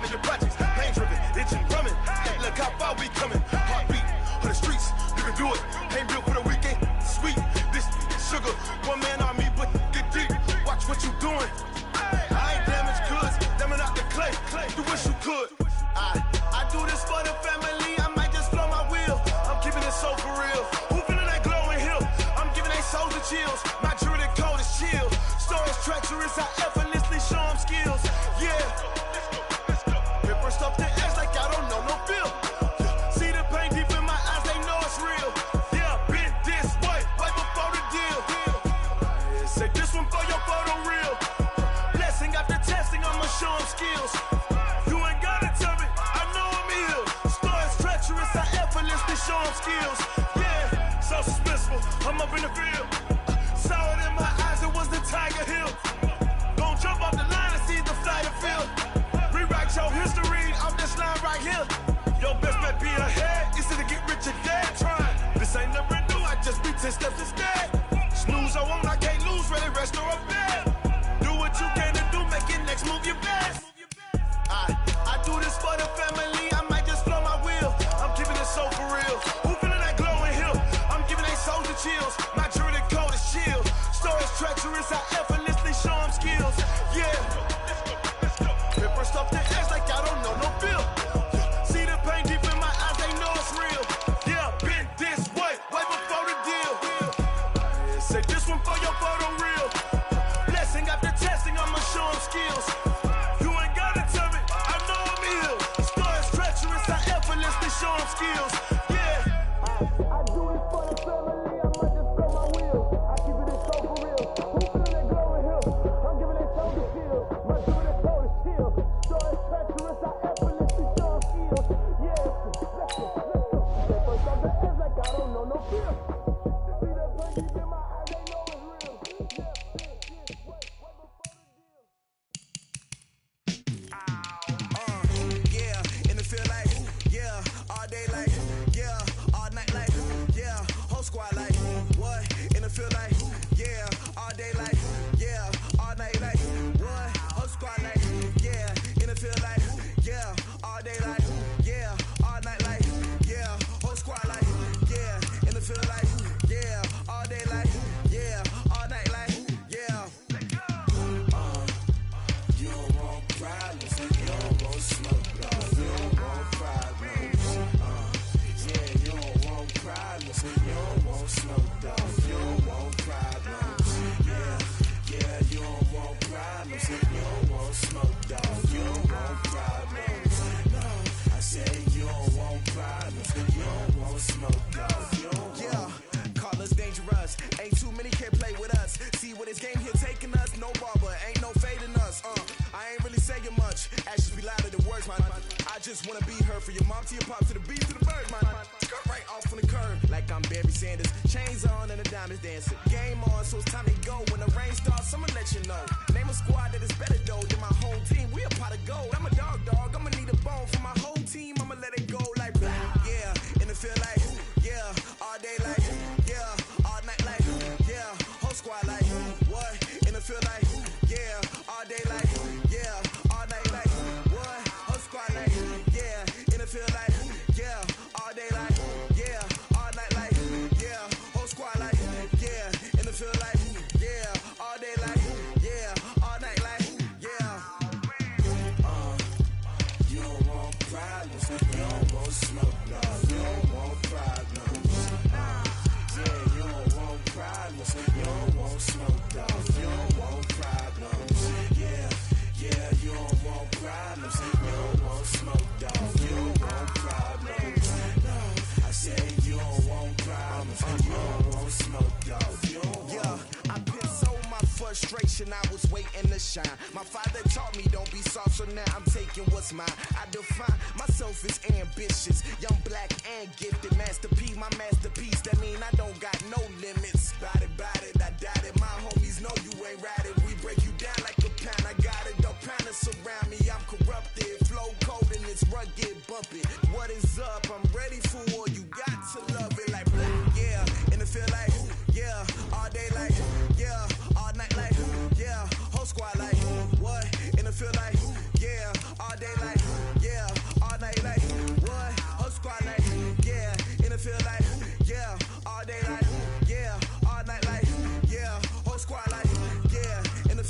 of your projects. Pain driven, itching, drumming. Hey, look how far we coming. Heartbeat on the streets, you can do it. Ain't built for the weekend. Sweet, this sugar, one man army, but get deep. Watch what you doing. I ain't damaged goods, damn out the clay. You wish you could. I do this for the family. I might just flow my wheel. I'm keeping it so for real. Who feeling that glowing hill? I'm giving they souls the chills. My jewelry code is chill. Stories treacherous, I effortlessly show them skills. Yeah. Paper stuff to act like I don't know no feel. See the pain deep in my eyes, they know it's real. Yeah, been this way, right before the deal. Say this one for your photo reel. Blessing after testing, I'ma show them skills. You ain't gotta tell me, I know I'm ill. Stories treacherous, I effortlessly show them skills. Yeah, so suspenseful, I'm up in the field. Saw it in my eyes, it was the Tiger Hill. Gon' jump off the line and see the flight of field. Rewrite your history off this line right here. Your best bet be ahead, easy to get rich or dead. Trying, this ain't never new, I just be 10 steps instead. Snooze I won't, I can't lose, ready, rest or a bed. Do what you can to do, make it next move your best. I do this for the family, I might just flow my wheel. I'm keeping it so for real. Who feeling that glowing hill? I'm giving they souls the chills. My jewelry code is chill. Stories treacherous, I effortlessly show them skills. Yeah. Paper stuff to act like I don't know no feel. See the pain deep in my eyes, they know it's real. Yeah, been this way, way before the deal. Say this one for your photo reel. Blessing after testing, I'ma show them skills. You ain't gotta tell me, I know I'm ill. Stories treacherous, I effortlessly show them skills. Yeah. I do this for the family, I might just blow my wheel. I keep it so for real. Who feeling that glowing hill? I'm giving they soul the shield. My jewelry code is chill. Stories treacherous, I effortlessly show them skills. Yeah, let's go. They first off the edge like I don't know no fear. See that pain deep in my eyes, they know it's real. Yeah, wait before the deal. Yeah, in the feel like, yeah, all day like, yeah, all night like, yeah, whole squad like, what? In the feel like, yeah, all day like, yeah, all night like, what? Whole squad like, yeah, in the feel like, yeah, all day like, yeah, all night like, yeah, whole squad like, yeah, in the feel like, yeah, all day like, yeah, all night like, yeah. You don't want problems, you don't want smoke, you don't want problems. Yeah, you don't want problems, you don't want smoke, you don't want problems. Yeah, you don't want problems, you don't want smoke, you don't want problems. No, I said you don't want problems, you don't want smoke, you don't want. Yeah, call us dangerous, ain't too many can play with us. See what this game here taking us, no barber, ain't no fading us. I ain't really saying much, actions be louder than words, man. I just wanna be heard from your mom to your pop to the beat to the bird, man. Skirt right off on the curb, like I'm Barry Sanders. Chains on and the diamonds dancing. Game on, so it's time to go. When the rain starts, I'ma let you know. Name a squad that is better though than my whole team. We a pot of gold. I'm a dog, I'ma need a bone for my whole team. I'ma let it go like blah. Yeah, in the feel like, yeah, all day like, yeah, all night like, yeah, whole squad like, what? In the feel like, yeah, all day like, yeah, all night like, what? Whole squad like, yeah, in the feel like, yeah, all day like, yeah, all night like, yeah, whole squad like, yeah, in the feel like, yeah, all day like, yeah, all night like, yeah. You don't want problems, you don't want smoke, no, you don't want problems. Yeah, you don't want problems, you don't want smoke, no, you don't want problems. Yeah, you don't want problems, you don't want smoke, dog, you don't want problems. No, I said you don't want problems, you don't want smoke, dog, you don't want. Yeah, I've been so my frustration, I was waiting to shine. My father taught me don't be soft, so now I'm taking what's mine. I define myself as ambitious, young, black, and gifted. Masterpiece, my masterpiece, that mean I don't got no limits. Bout it, I doubt it. My homies know you ain't ratted. We break you down like a pound, I got it. Don't pound surround me, I'm corrupted. Flow cold and it's rugged, bumpy. What is up? I'm ready for war, you got to love it like blah. Yeah, and it feel like, yeah, all day like, yeah, all night like, yeah, whole squad like, what? And it feel like, yeah, all day like,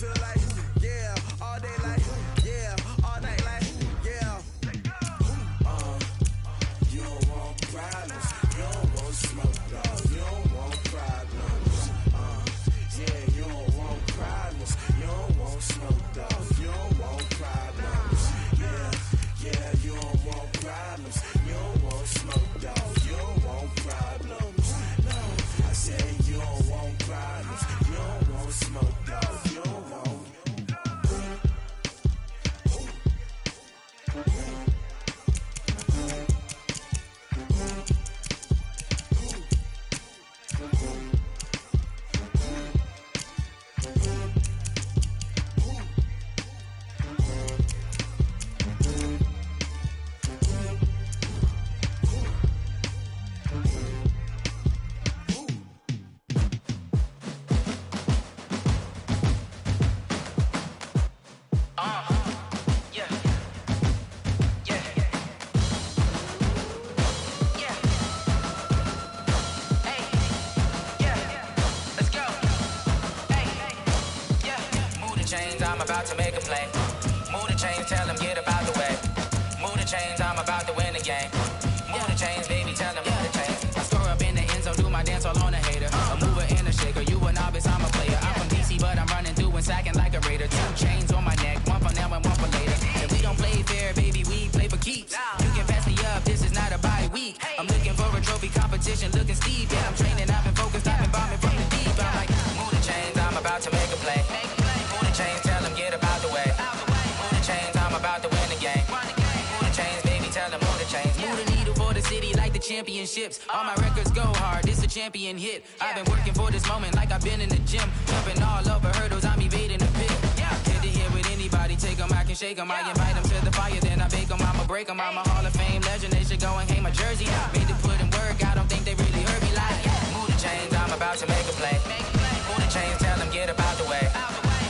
feel like, yeah, all day like, yeah, all night like, yeah. You don't want problems, you don't want smoke, dog. You don't want problems. Yeah, you don't want problems, you don't want smoke, dog. You don't want problems. Yeah, you don't want problems, you don't want smoke, dog. You don't want problems. No, I said you don't want problems, you don't want smoke, dog. You don't want. I'm about to make a play. Move the chains, tell them get about the way. Move the chains, I'm about to win the game. Move the chains, baby, tell them move the chains. I score up in the end zone, do my dance all on a hater. A mover and a shaker, you a novice, I'm a player. I'm from DC, but I'm running through and sacking like a raider. 2 chains on my neck, one for now and one for later. And we don't play fair, baby, we play for keeps. You can pass me up, this is not a bye week. I'm looking for a trophy competition, looking steep. Yeah, I'm training, I've been focused, I've been bombing from the deep. I'm like, move the chains, I'm about to make a play. Move the chains, tell them get about the way. Move the chains, I'm about to win the game. Move the chains, baby, tell them move the chains. Move the needle for the city like the championships. All my records go hard, this a champion hit. I've been working for this moment like I've been in the gym. Jumping all over hurdles, I'm evading the pit. Head to head with anybody, take them, I can shake them. I invite them to the fire, then I bake them, I'ma break them. I'm a Hall of Fame legend, they should go and hang my jersey. Made to put in work, I don't think they really heard me like, move the chains, I'm about to make a play. Move the chains, tell them get about the way.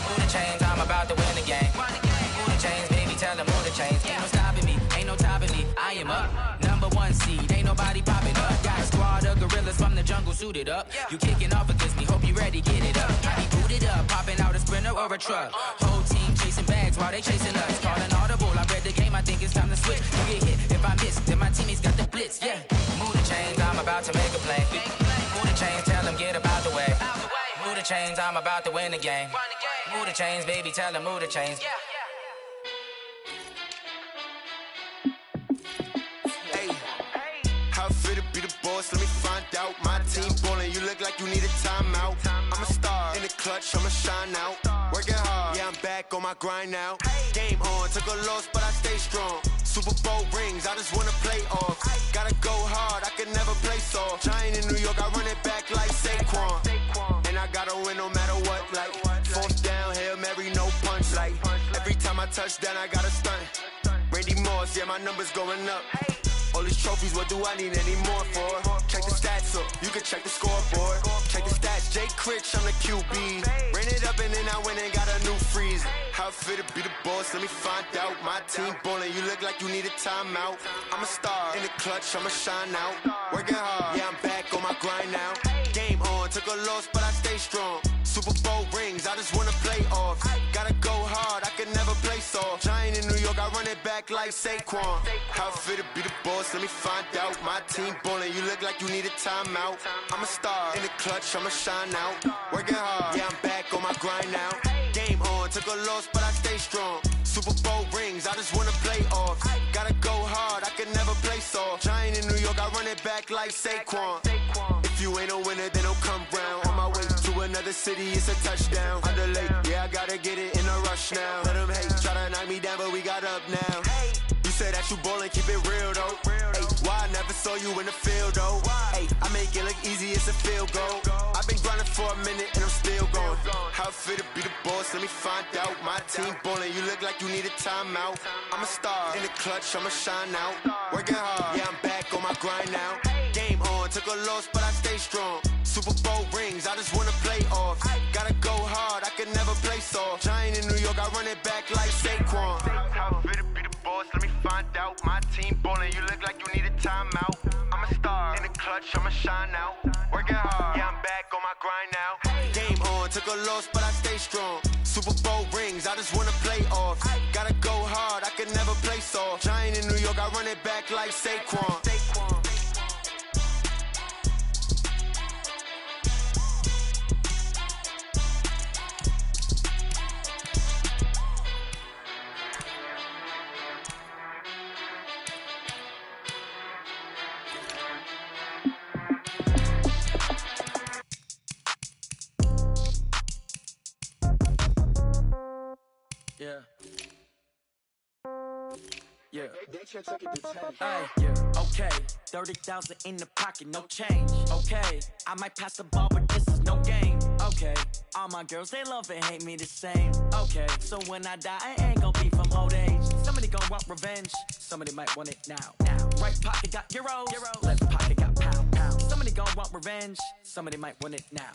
Move the chains, I'm about to win the game. Move the chains, baby, tell them move the chains. Ain't no stopping me, ain't no topping me. I am up, #1 seed, ain't nobody popping up. Got a squad of gorillas from the jungle suited up. You kicking off against me, hope you ready, get it up. I be booted up, popping out a Sprinter or a truck. Whole team chasing bags while they chasing us. Calling audible, I read the game, I think it's time to switch. You get hit, if I miss, then my teammates got the blitz, yeah. Move the chains, I'm about to make a play. Move the chains, tell them get about the way. Move the chains, I'm about to win the game. Move the chains, baby, tell them move the chains. How fit to be the boss, let me find out. My team ballin', you look like you need a timeout. I'm a star, in the clutch, I'ma shine out. Working hard, yeah, I'm back on my grind now. Game on, took a loss, but I stay strong. Super Bowl rings, I just wanna play off. Gotta go hard, I can never play soft. Giant in New York, I run it back like Saquon. And I gotta win no matter what, like 4th down, Hail Mary, no punch. Like, every time I touch down, I gotta stunt. Randy Moss, yeah, my numbers going up. All these trophies, what do I need any more for? Check the stats up, you can check the scoreboard. Check the stats, Jay Critch, I'm the QB. Ran it up and then I went and got a new freeze. How fit to be the boss, let me find out. My team ballin', you look like you need a timeout. I'm a star, in the clutch, I'ma shine out. Working hard, yeah, I'm back on my grind now. Game on, took a loss, but I stay strong. Super Bowl rings, I just wanna play off. Gotta go hard, I can never play soft. Giant in New York, I run it back like Saquon. How fit to be the boss, let me find out. My team ballin', you look like you need a timeout. I'm a star, in the clutch, I'ma shine out. Working hard, yeah, I'm back on my grind now. Game on, took a loss, but I stay strong. Super Bowl rings, I just wanna play off. Gotta go hard, I can never play soft. Giant in New York, I run it back like Saquon. If you ain't a winner, then don't come round. On my way to another city, it's a touchdown. Underlay, yeah, I gotta get it in a rush now. Let them hate, try to knock me down, but we got up now. You said that you ballin', keep it real though. Hey, why I never saw you in the field though? Hey, I make it look easy, it's a field goal. I've been grinding for a minute and I'm still going. How fit to be the boss, let me find out. My team ballin', you look like you need a timeout. I'm a star, in the clutch, I'ma shine out. Working hard, yeah, I'm back on my grind now. Game on, took a loss, but I stay strong. Super Bowl rings, I just wanna play off. Gotta go hard, I can never play soft. Giant in New York, I run it back like Saquon. How fit to be the boss, let me find out. My team ballin', you look like you need a timeout. I'm a star, in the clutch, I'ma shine out. Working hard, yeah, I'm back on my grind now. Game on, took a loss, but I stay strong. Super Super Bowl rings, I just wanna play off. Gotta go hard, I can never play soft. Giant in New York, I run it back like Saquon. Yeah. Yeah. Hey, yeah. Okay. 30,000 in the pocket, no change. Okay. I might pass the ball, but this is no game. Okay. All my girls, they love and hate me the same. Okay. So when I die, I ain't gonna be from old age. Somebody gon' want revenge. Somebody might want it now. Right pocket got euros. Left pocket got pound. Somebody gon' want revenge. Somebody might want it now.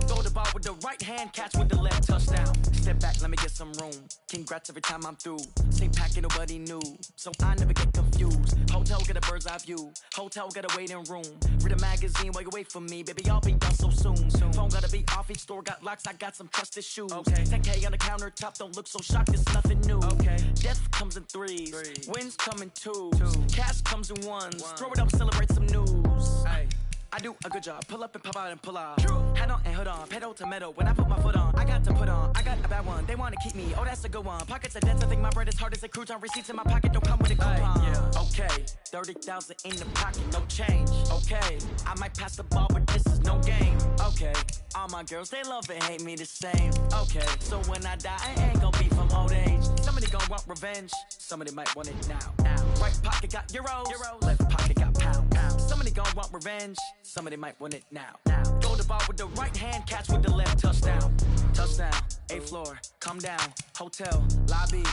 Throw the ball with the right hand, catch with the left, touchdown. Step back, let me get some room. Congrats every time I'm through. Same packet, nobody knew, so I never get confused. Hotel get a bird's eye view. Hotel get a waiting room. Read a magazine while you wait for me, baby. I'll be done so soon. Phone gotta be off, each store got locks. I got some trusted shoes. Okay. 10K on the countertop, don't look so shocked. It's nothing new. Okay. Death comes in threes. Wins come in twos. Cash comes in ones. Throw it up, celebrate some news. Ay. I do a good job. Pull up and pop out and pull out. Head on and hood on. Pedal to metal. When I put my foot on, I got to put on. I got a bad one. They want to keep me. Oh, that's a good one. Pockets are dense. I think my bread is hard as a crouton. Receipts in my pocket don't come with a coupon. Yeah. Okay. 30,000 in the pocket. No change. Okay. I might pass the ball, but this is no game. Okay. All my girls, they love and hate me the same. Okay. So when I die, I ain't gonna be from old age. Somebody gon' want revenge. Somebody might want it now. Right pocket got euros. Left pocket got pound. Somebody gon' want revenge. Somebody might want it now. Throw the ball with the right hand, catch with the left, touchdown. Touchdown, 8th floor, come down. Hotel, lobby.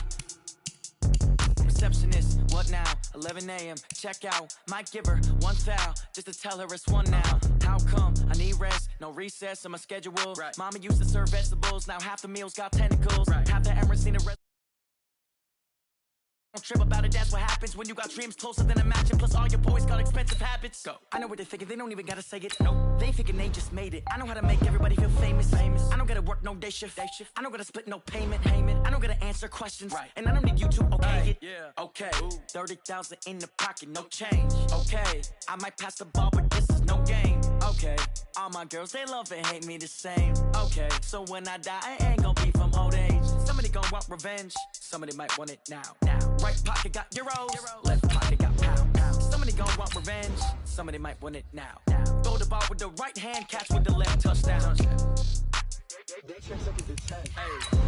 Receptionist, what now? 11 a.m., check out. Might give her one foul, just to tell her it's one now. How come? I need rest, no recess in my schedule. Right. Mama used to serve vegetables, now half the meals got tentacles. Right. Half the Emirates seen a don't trip about it, that's what happens when you got dreams closer than a match. And plus all your boys got expensive habits. Go. I know what they're thinking, they don't even gotta say it. Nope. They thinking they just made it. I know how to make everybody feel famous. I don't gotta work no day shift. I don't gotta split no payment. I don't gotta answer questions. Right. And I don't need you to okay it. Yeah. Okay. 30,000 in the pocket, no change. Okay. I might pass the ball, but this is no game. Okay. All my girls, they love and hate me the same. Okay. So when I die, I ain't gonna be from old age. Somebody gon' want revenge. Somebody might want it now. Right pocket got euros. Left pocket got pound. Somebody gon' want revenge. Somebody might want it now. Throw the ball with the right hand, catch with the left, touchdown. Hey.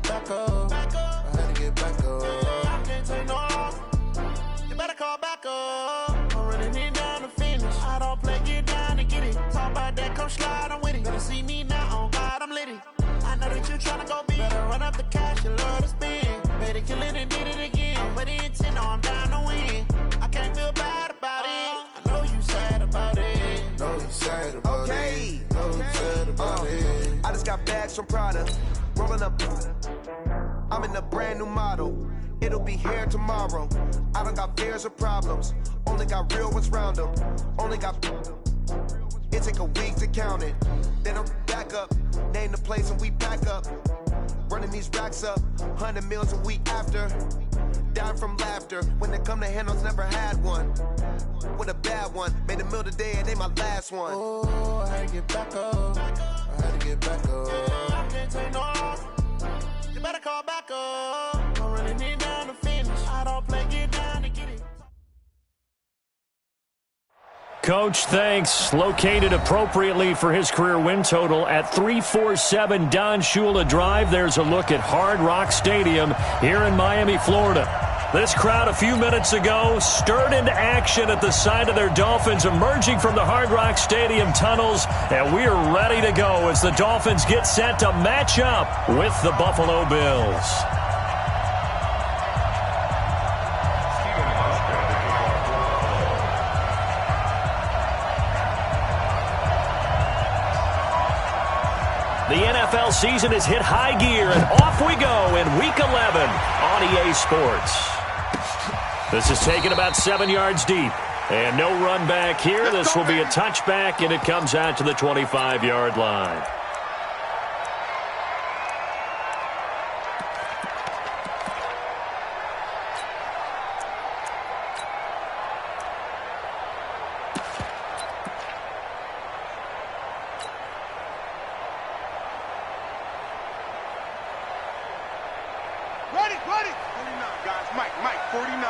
Back up. I had to get back up. I can't take no loss. You better call back up. I'm running it down to finish. I don't play, get down to get it. Talk about that, come slide, I'm with it. Better see me now, on God, I'm litty. I know that you tryna go big. Better run up the cash, you love to spend. Better kill it and did it again. But the intent, no, I'm down to win. I can't feel bad about it. I know you sad about it. Know you sad about it. Know you sad about it. I just got bags from Prada. Rolling up, I'm in a brand new model. It'll be here tomorrow. I don't got fears or problems. Only got real ones round them. Only got. It take a week to count it. Then I'm back up. Name the place and we pack up. Running these racks up. 100 meals a week after. Dying from laughter. When it come to handles, never had one. With a bad one. Made a meal today and they my last one. Oh, I had to get back up. I had to get back up. I can't take no loss. You better call back up. I'm running it down to finish. I don't play, get down to get it. Coach, thanks. Located appropriately for his career win total at 347 Don Shula Drive. There's a look at Hard Rock Stadium here in Miami, Florida. This crowd a few minutes ago stirred into action at the side of their Dolphins emerging from the Hard Rock Stadium tunnels, and we are ready to go as the Dolphins get set to match up with the Buffalo Bills. The NFL season has hit high gear, and off we go in Week 11 on EA Sports. This is taken about 7 yards deep, and no run back here. This will be a touchback, and it comes out to the 25-yard line. Ready. 49, guys. Mike, 49.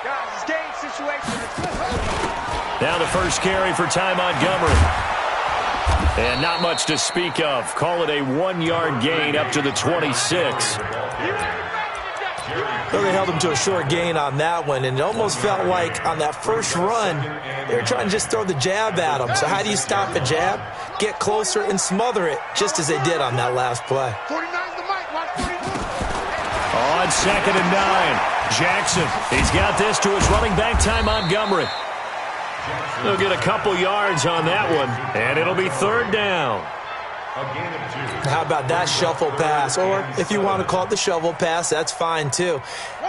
Guys, it's game situation. Now the first carry for Ty Montgomery. And not much to speak of. Call it a 1-yard gain up to the 26. Well, they held him to a short gain on that one, and it almost felt like on that first run, they were trying to just throw the jab at him. So how do you stop a jab? Get closer and smother it, just as they did on that last play. 49's the mic. Watch 42. On 2nd and 9, Jackson. He's got this to his running back, Ty Montgomery. They'll get a couple yards on that one, and it'll be 3rd down. How about that shuffle pass? Or if you want to call it the shovel pass, that's fine too.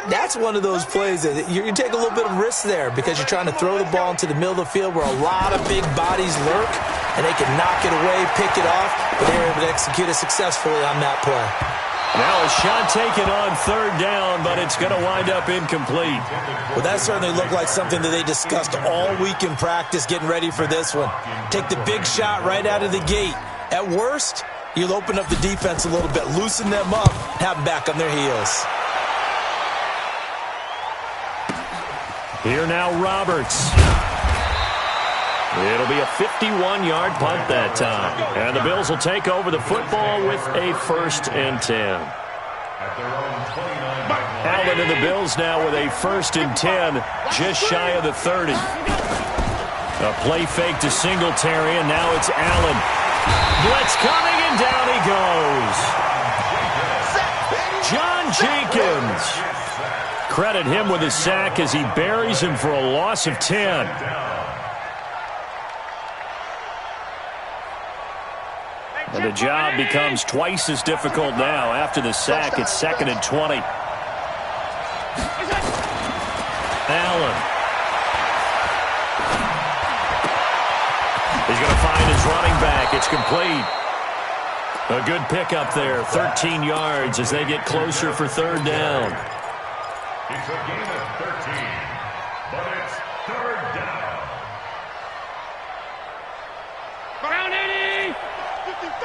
That's one of those plays that you take a little bit of risk there because you're trying to throw the ball into the middle of the field where a lot of big bodies lurk, and they can knock it away, pick it off, but they were able to execute it successfully on that play. Now a shot taken on 3rd down, but it's going to wind up incomplete. Well, that certainly looked like something that they discussed all week in practice getting ready for this one. Take the big shot right out of the gate. At worst, you'll open up the defense a little bit, loosen them up, have them back on their heels. Here now Roberts. It'll be a 51-yard punt that time. And the Bills will take over the football with a 1st and 10. Allen and the Bills now with a 1st and 10, just shy of the 30. A play fake to Singletary, and now it's Allen. Blitz coming, and down he goes. John Jenkins. Credit him with a sack as he buries him for a loss of 10. And the job becomes twice as difficult now. After the sack, it's 2nd and 20. Allen. He's going to find his running back. It's complete. A good pickup there. 13 yards as they get closer for 3rd down. It's a gain of 13, but it's 3rd down. Around 80. 55.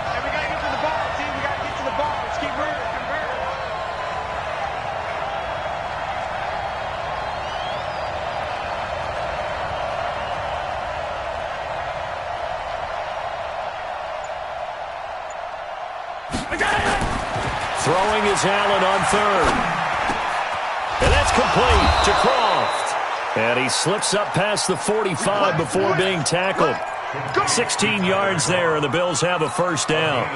And we got to get to the ball, team. We got to get to the ball. Let's keep moving. Throwing is Allen on 3rd. And that's complete to Croft. And he slips up past the 45 before being tackled. 16 yards there, and the Bills have a 1st down.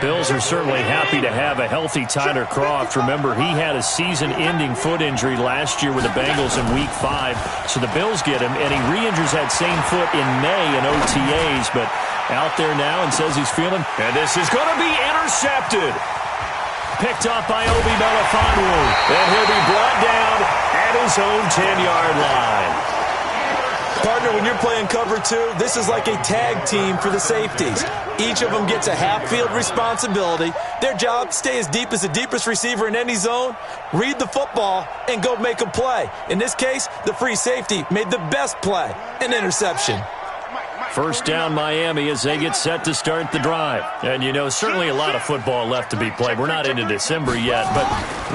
Bills are certainly happy to have a healthy Tyler Croft. Remember, he had a season-ending foot injury last year with the Bengals in Week 5. So the Bills get him, and he re-injures that same foot in May in OTAs. But out there now and says he's feeling. And this is going to be intercepted. Picked off by Obi Melifonwu. And he'll be brought down at his own 10-yard line. Partner, when you're playing cover 2, this is like a tag team for the safeties. Each of them gets a half-field responsibility. Their job, stay as deep as the deepest receiver in any zone, read the football, and go make a play. In this case, the free safety made the best play, an interception. 1st down Miami as they get set to start the drive. And, you know, certainly a lot of football left to be played. We're not into December yet, but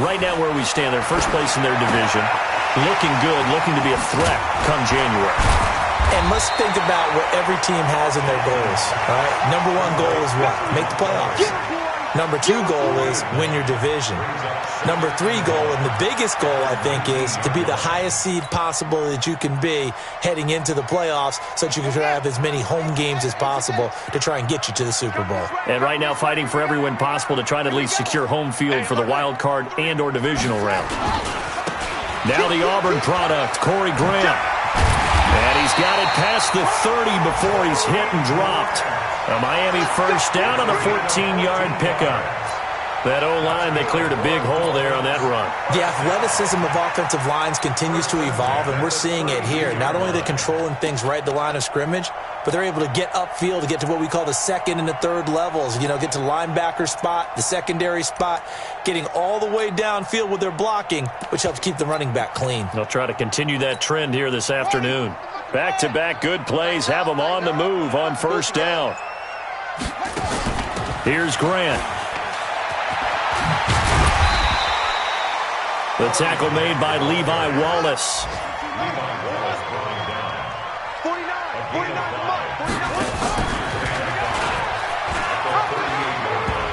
right now where we stand, they're first place in their division. Looking good, looking to be a threat come January. And let's think about what every team has in their goals. All right? Number 1 goal is what? Make the playoffs. Number 2 goal is win your division. Number 3 goal, and the biggest goal, I think, is to be the highest seed possible that you can be heading into the playoffs so that you can have as many home games as possible to try and get you to the Super Bowl. And right now fighting for every win possible to try to at least secure home field for the wild card and or divisional round. Now the Auburn product, Corey Grant. And he's got it past the 30 before he's hit and dropped. A Miami first down on the 14-yard pickup. That O-line, they cleared a big hole there on that run. The athleticism of offensive lines continues to evolve, and we're seeing it here. Not only are they controlling things right at the line of scrimmage, but they're able to get upfield to get to what we call the second and the third levels. You know, get to the linebacker spot, the secondary spot, getting all the way downfield with their blocking, which helps keep the running back clean. They'll try to continue that trend here this afternoon. Back-to-back good plays have them on the move on first down. Here's Grant. The tackle made by Levi Wallace.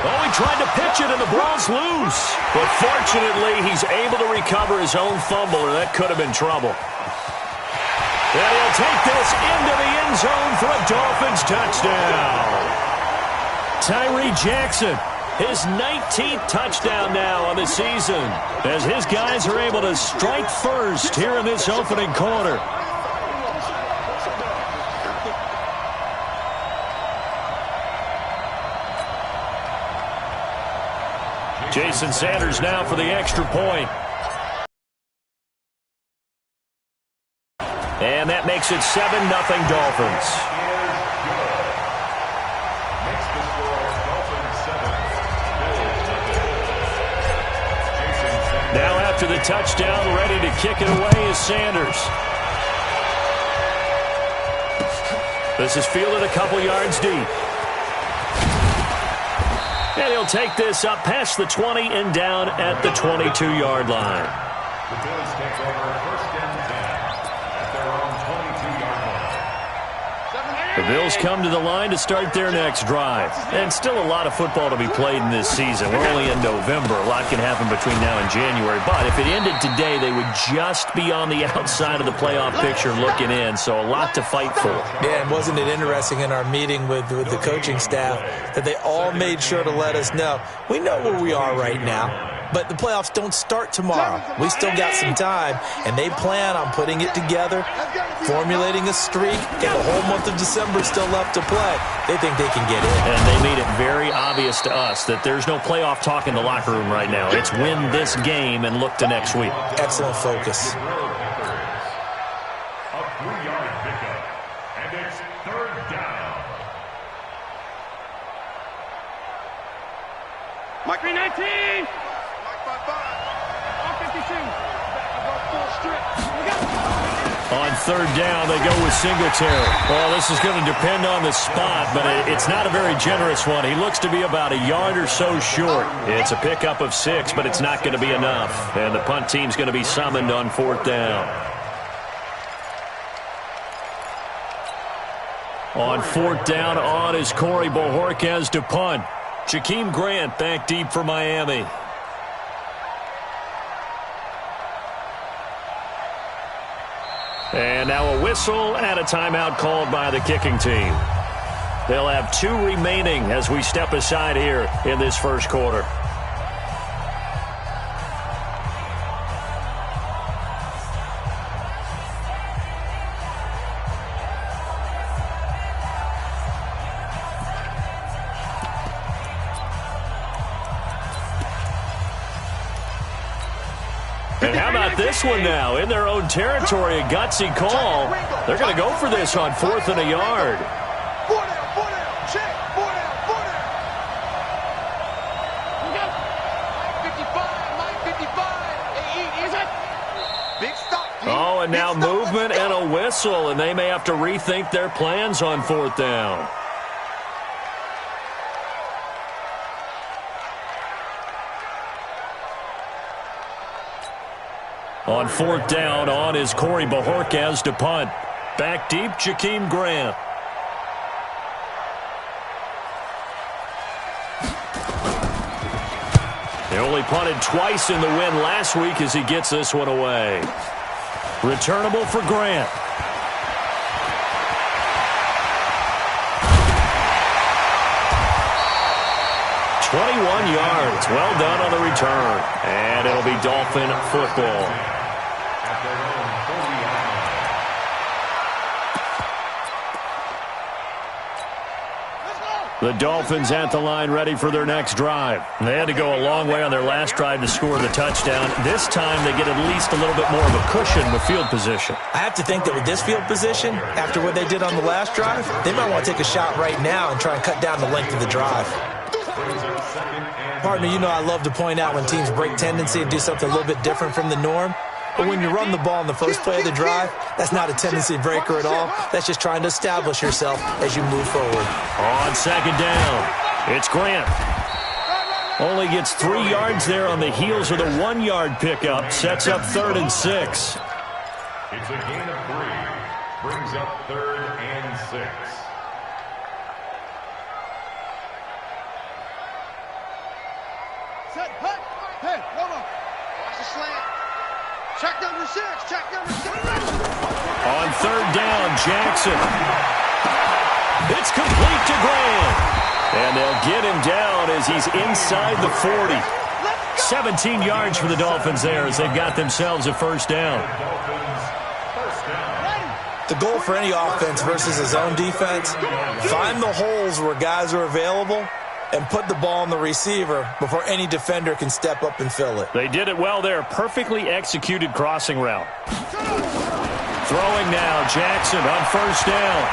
Oh, he tried to pitch it and the ball's loose. But fortunately, he's able to recover his own fumble, or that could have been trouble. And he'll take this into the end zone for a Dolphins touchdown. Tyree Jackson, his 19th touchdown now on the season, as his guys are able to strike first here in this opening quarter. Jason Sanders now for the extra point. And that makes it 7-0 Dolphins. Now after the touchdown, ready to kick it away is Sanders. This is fielded a couple yards deep. And he'll take this up past the 20 and down at the 22-yard line. The Bills take over first and 10 at their own 22-yard line. The Bills come to the line to start their next drive. And still a lot of football to be played in this season. We're only in November. A lot can happen between now and January. But if it ended today, they would just be on the outside of the playoff picture looking in. So a lot to fight for. Yeah, and wasn't it interesting in our meeting with the coaching staff that they all made sure to let us know, we know where we are right now. But the playoffs don't start tomorrow. We still got some time, and they plan on putting it together, formulating a streak, and the whole month of December still left to play. They think they can get in. And they made it very obvious to us that there's no playoff talk in the locker room right now. It's win this game and look to next week. Excellent focus. A 3-yard pickup, and it's third down. Mike 319. On third down, they go with Singletary. Well, this is going to depend on the spot, but it's not a very generous one. He looks to be about a yard or so short. It's a pickup of 6, but it's not going to be enough. And the punt team's going to be summoned on fourth down. On fourth down, on is Corey Bojorquez to punt. Jakeem Grant back deep for Miami. And now a whistle and a timeout called by the kicking team. They'll have 2 remaining as we step aside here in this first quarter. And how about this one now? In their own territory, a gutsy call. They're going to go for this on 4th and a yard. 4 down, check, 4 down, 4 down. 55, is it? Big stop. Oh, and now movement and a whistle, and they may have to rethink their plans on 4th down. On 4th down, on is Corey Bojorquez to punt. Back deep, Jakeem Grant. They only punted twice in the win last week as he gets this one away. Returnable for Grant. "21 yards. Well done on the return. And it'll be Dolphin football. The Dolphins at the line ready for their next drive. They had to go a long way on their last drive to score the touchdown. This time they get at least a little bit more of a cushion with field position. I have to think that with this field position, after what they did on the last drive, they might want to take a shot right now and try and cut down the length of the drive. Partner, you know I love to point out when teams break tendency and do something a little bit different from the norm. But when you run the ball in the first play of the drive, that's not a tendency breaker at all. That's just trying to establish yourself as you move forward. On second down, it's Grant. Only gets 3 yards there on the heels of the 1-yard pickup. Sets up 3rd and 6. It's a gain of 3. Brings up 3rd and 6. Set, hut. Hey, hold on. Watch the slant. Check number 6. Check number 6. On 3rd down, Jackson. It's complete to Grant. And they'll get him down as he's inside the 40. 17 yards for the Dolphins there as they've got themselves a first down. The goal for any offense versus his own defense, find the holes where guys are available and put the ball on the receiver before any defender can step up and fill it. They did it well there. Perfectly executed crossing route. Throwing now, Jackson on 1st down.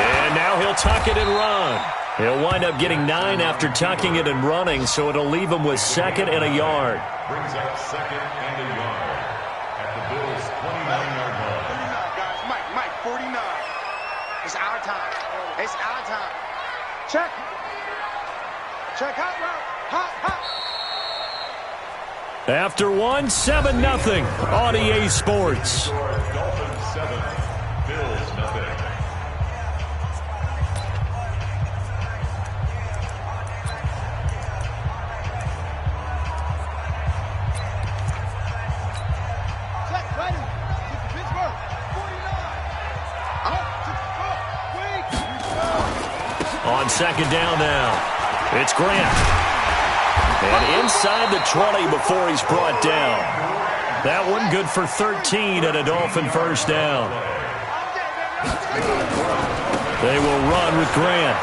And now he'll tuck it and run. He'll wind up getting 9 after tucking it and running, so it'll leave him with 2nd and a yard. Brings up 2nd and a yard at the Bills' 29-yard line. 49, guys. Mike, 49. It's our time. It's our time. Check. Check hot route. Hot. After 1, 7-0 on EA Sports. Dolphins 7, Bills nothing. Check, ready. Get to Pittsburgh. 49. On 2nd down now, it's Grant. And inside the 20 before he's brought down. That one good for 13 and a Dolphin first down. They will run with Grant.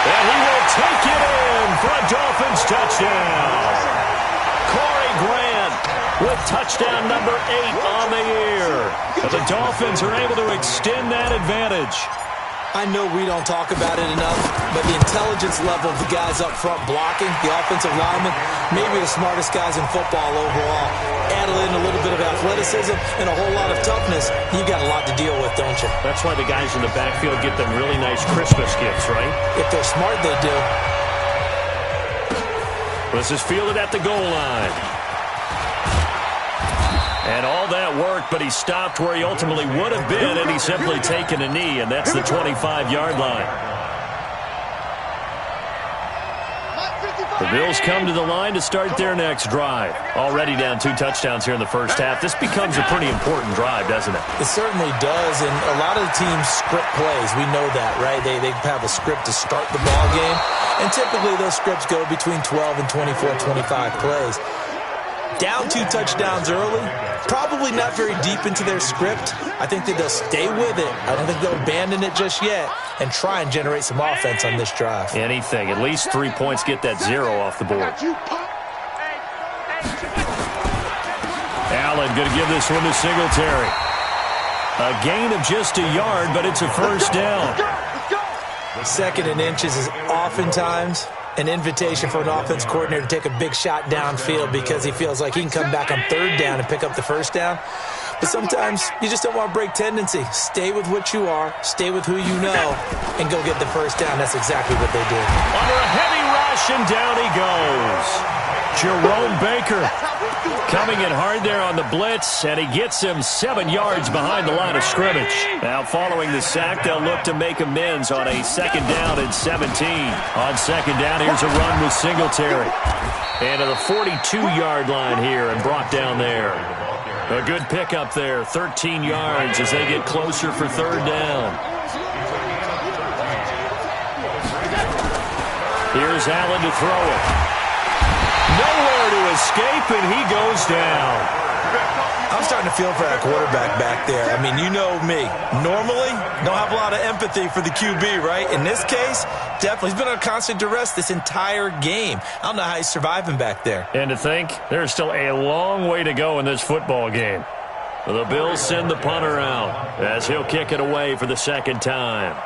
And he will take it in for a Dolphins touchdown. Corey Grant with touchdown number 8 on the year. And the Dolphins are able to extend that advantage. I know we don't talk about it enough, but the intelligence level of the guys up front blocking, the offensive linemen, maybe the smartest guys in football overall. Add in a little bit of athleticism and a whole lot of toughness, you've got a lot to deal with, don't you? That's why the guys in the backfield get them really nice Christmas gifts, right? If they're smart, they do. This is fielded at the goal line. And all that work, but he stopped where he ultimately would have been, and he's simply taken a knee, and that's the 25-yard line. The Bills come to the line to start their next drive. Already down 2 touchdowns here in the first half. This becomes a pretty important drive, doesn't it? It certainly does, and a lot of the teams script plays. We know that, right? They have a script to start the ball game, and typically those scripts go between 12 and 24, 25 plays. Down 2 touchdowns early, probably not very deep into their script. I think that they'll stay with it. I don't think they'll abandon it just yet and try and generate some offense on this drive. Anything. At least 3 points, get that 0 off the board. Allen going to give this one to Singletary. A gain of just a yard, but it's a first down. 2nd and inches is oftentimes an invitation for an offense coordinator to take a big shot downfield because he feels like he can come back on 3rd down and pick up the first down. But sometimes you just don't want to break tendency. Stay with what you are, stay with who you know, and go get the first down. That's exactly what they did. Under a heavy rush, and down he goes. Jerome Baker coming in hard there on the blitz, and he gets him 7 yards behind the line of scrimmage. Now following the sack, they'll look to make amends on a 2nd down and 17. On 2nd down, here's a run with Singletary. And to the 42-yard line here and brought down there. A good pickup there, 13 yards as they get closer for third down. Here's Allen to throw it. Nowhere to escape, and he goes down. I'm starting to feel for that quarterback back there. I mean, you know me. Normally, don't have a lot of empathy for the QB, right? In this case, definitely. He's been on constant duress this entire game. I don't know how he's surviving back there. And to think, there's still a long way to go in this football game. The Bills send the punter out as he'll kick it away for the second time.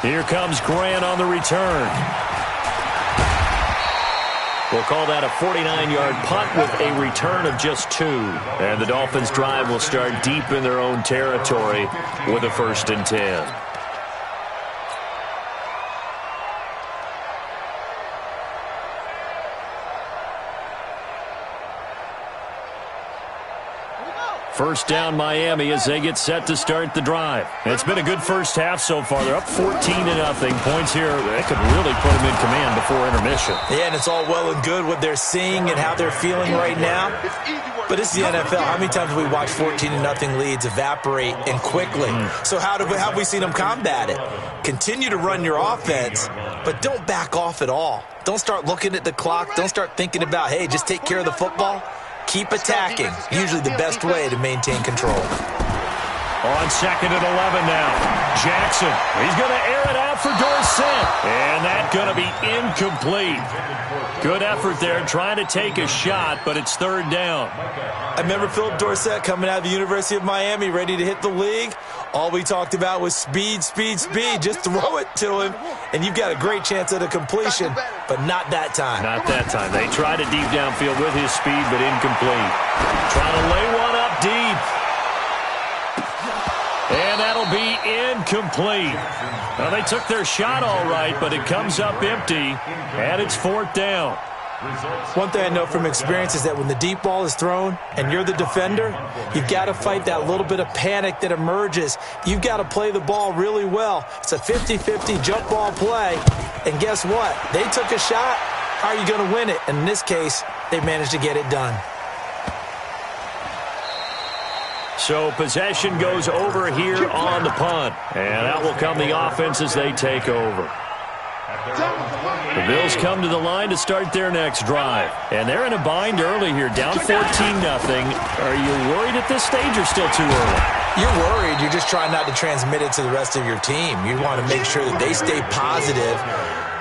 Here comes Grant on the return. We'll call that a 49-yard punt with a return of just 2. And the Dolphins' drive will start deep in their own territory with a 1st and 10. First down Miami as they get set to start the drive. It's been a good first half so far. They're up 14-0. Points here, they could really put them in command before intermission. Yeah, and it's all well and good what they're seeing and how they're feeling right now. But it's the NFL. How many times have we watched 14-0 leads evaporate and quickly? So how have we seen them combat it? Continue to run your offense, but don't back off at all. Don't start looking at the clock. Don't start thinking about, hey, just take care of the football. Keep attacking. Usually the best way to maintain control. On 2nd and 11 now. Jackson, he's going to air it out for Dorsett. And that's going to be incomplete. Good effort there trying to take a shot, but it's third down. I remember Philip Dorsett coming out of the University of Miami ready to hit the league. All we talked about was speed, speed, speed. Just throw it to him, and you've got a great chance at a completion, but not that time. Not that time. They tried it deep downfield with his speed, but incomplete. Trying to lay one up deep. And that'll be incomplete. Well, they took their shot all right, but it comes up empty, and it's 4th down. One thing I know from experience is that when the deep ball is thrown and you're the defender, you've got to fight that little bit of panic that emerges. You've got to play the ball really well. It's a 50-50 jump ball play, and guess what? They took a shot. How are you going to win it? And in this case, they managed to get it done. So possession goes over here on the punt, and that will come the offense as they take over. The Bills come to the line to start their next drive. And they're in a bind early here, down 14-0. Are you worried at this stage or still too early? You're worried. You're just trying not to transmit it to the rest of your team. You want to make sure that they stay positive.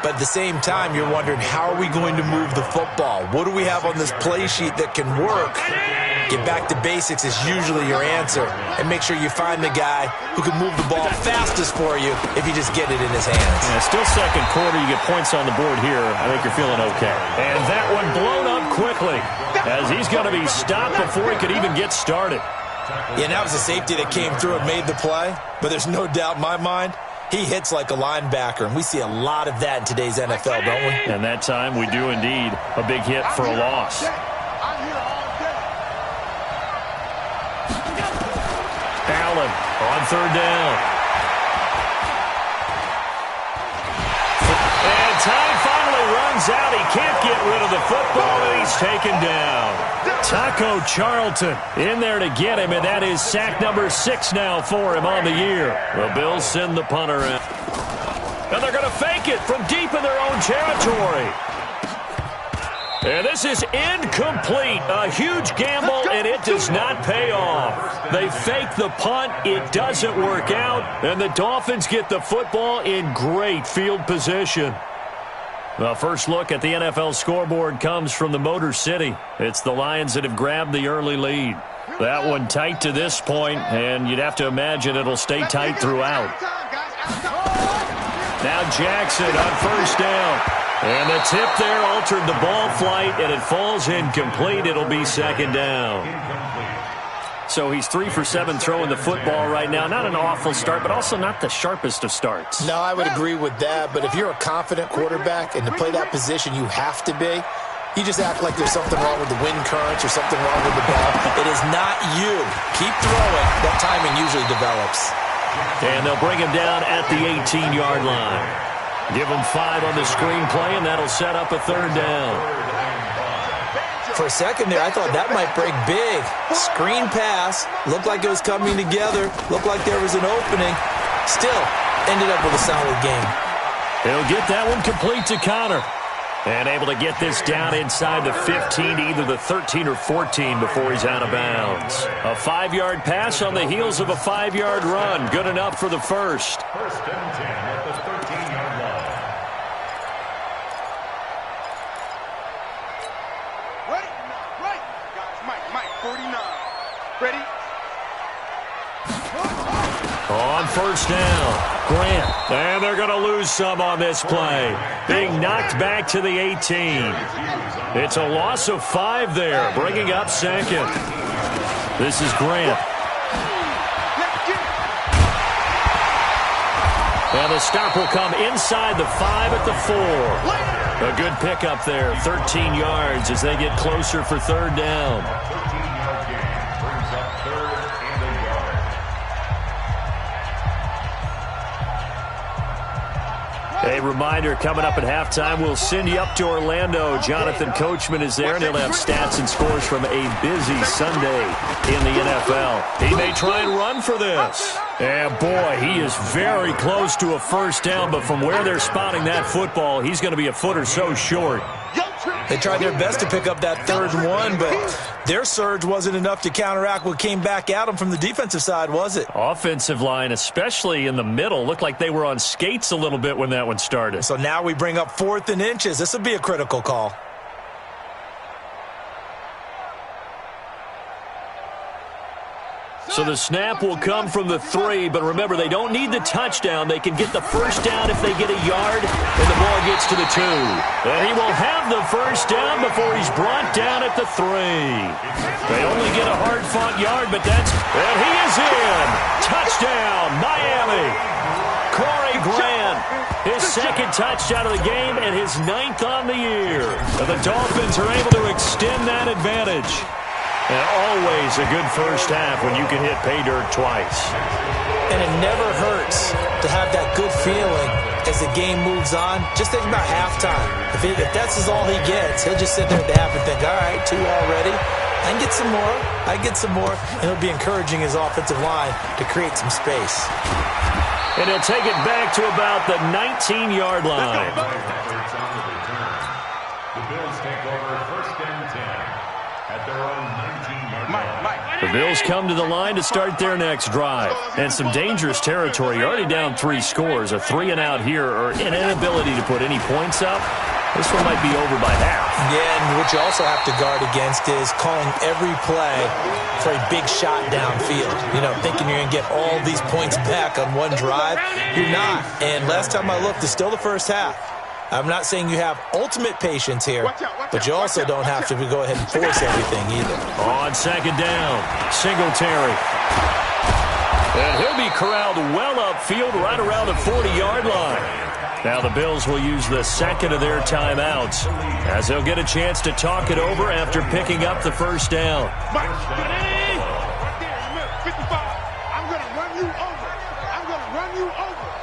But at the same time, you're wondering, how are we going to move the football? What do we have on this play sheet that can work? Get back to basics is usually your answer. And make sure you find the guy who can move the ball fastest for you if you just get it in his hands. Yeah, still second quarter. You get points on the board here. I think you're feeling okay. And that one blown up quickly as he's going to be stopped before he could even get started. Yeah, and that was a safety that came through and made the play. But there's no doubt in my mind, he hits like a linebacker, and we see a lot of that in today's NFL, don't we? And that time we do indeed. A big hit for a loss. Allen on third down. And time finally runs out. He can't get rid of the football, and he's taken down. Taco Charlton in there to get him, and that is sack number 6 now for him on the year. The Bills send the punter out. And they're going to fake it from deep in their own territory. And this is incomplete. A huge gamble, and it does not pay off. They fake the punt. It doesn't work out, and the Dolphins get the football in great field position. The first look at the NFL scoreboard comes from the Motor City. It's the Lions that have grabbed the early lead. That one tight to this point, and you'd have to imagine it'll stay tight throughout. Now Jackson on first down. And the tip there altered the ball flight, and it falls incomplete. It'll be second down. So he's 3 for 7 throwing the football right now. Not an awful start, but also not the sharpest of starts. No, I would agree with that. But if you're a confident quarterback and to play that position, you have to be. You just act like there's something wrong with the wind currents or something wrong with the ball. It is not you. Keep throwing. That timing usually develops. And they'll bring him down at the 18-yard line. Give him 5 on the screenplay, and that'll set up a 3rd down. For a second there, I thought that might break big. Screen pass. Looked like it was coming together. Looked like there was an opening. Still, ended up with a solid game. He'll get that one complete to Connor. And able to get this down inside the 15, either the 13 or 14 before he's out of bounds. A 5-yard pass on the heels of a 5-yard run. Good enough for the first. 1st and 10 at the 13-yard line. Right. Guys, Mike, 49. Ready? On 1st down, Grant. And they're going to lose some on this play. Being knocked back to the 18. It's a loss of 5 there, bringing up 2nd. This is Grant. And the stop will come inside the 5 at the 4. A good pickup there, 13 yards as they get closer for 3rd down. 13-yard gain brings up 3rd and a yard. A reminder, coming up at halftime, we'll send you up to Orlando. Jonathan Coachman is there, and he'll have stats and scores from a busy Sunday in the NFL. He may try and run for this. And, boy, he is very close to a 1st down, but from where they're spotting that football, he's going to be a foot or so short. They tried their best to pick up that 3rd and 1, but their surge wasn't enough to counteract what came back at them from the defensive side, was it? Offensive line, especially in the middle, looked like they were on skates a little bit when that one started. So now we bring up 4th and inches. This would be a critical call. So the snap will come from the 3, but remember, they don't need the touchdown. They can get the 1st down if they get a yard, and the ball gets to the 2. And he will have the 1st down before he's brought down at the 3. They only get a hard-fought yard, but and he is in. Touchdown, Miami. Corey Grant, his 2nd touchdown of the game and his 9th on the year. And the Dolphins are able to extend that advantage. And always a good 1st half when you can hit pay dirt twice. And it never hurts to have that good feeling as the game moves on. Just think about halftime. If that's all he gets, he'll just sit there at the half and think, all right, 2 already. I can get some more. I get some more. And he'll be encouraging his offensive line to create some space. And he'll take it back to about the 19-yard line. The Bills take over 1st and 10 at their own 19-yard line. The Bills come to the line to start their next drive. And some dangerous territory. You're already down 3 scores. A 3-and-out here, or an inability to put any points up. This one might be over by half. Yeah, and what you also have to guard against is calling every play for a big shot downfield. You know, thinking you're going to get all these points back on one drive. You're not. And last time I looked, it's still the 1st half. I'm not saying you have ultimate patience here, but you also don't have to go ahead and force everything either. On 2nd down, Singletary. And he'll be corralled well upfield right around the 40-yard line. Now the Bills will use the 2nd of their timeouts as they'll get a chance to talk it over after picking up the 1st down. Mike, right there, 55. I'm going to run you over. I'm going to run you over.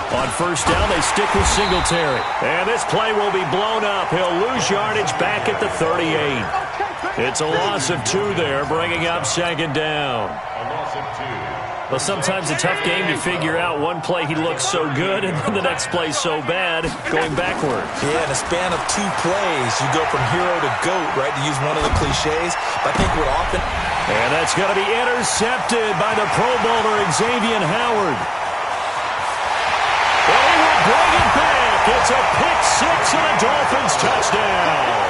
On 1st down, they stick with Singletary. And this play will be blown up. He'll lose yardage back at the 38. It's a loss of 2 there, bringing up 2nd down. A loss of 2. Well, sometimes a tough game to figure out. One play he looks so good, and then the next play so bad, going backwards. Yeah, in a span of 2 plays, you go from hero to GOAT, right, to use one of the cliches. But I think what often... And that's going to be intercepted by the Pro Bowler, Xavier Howard. And he will bring it back. It's a pick-6 and a Dolphins touchdown.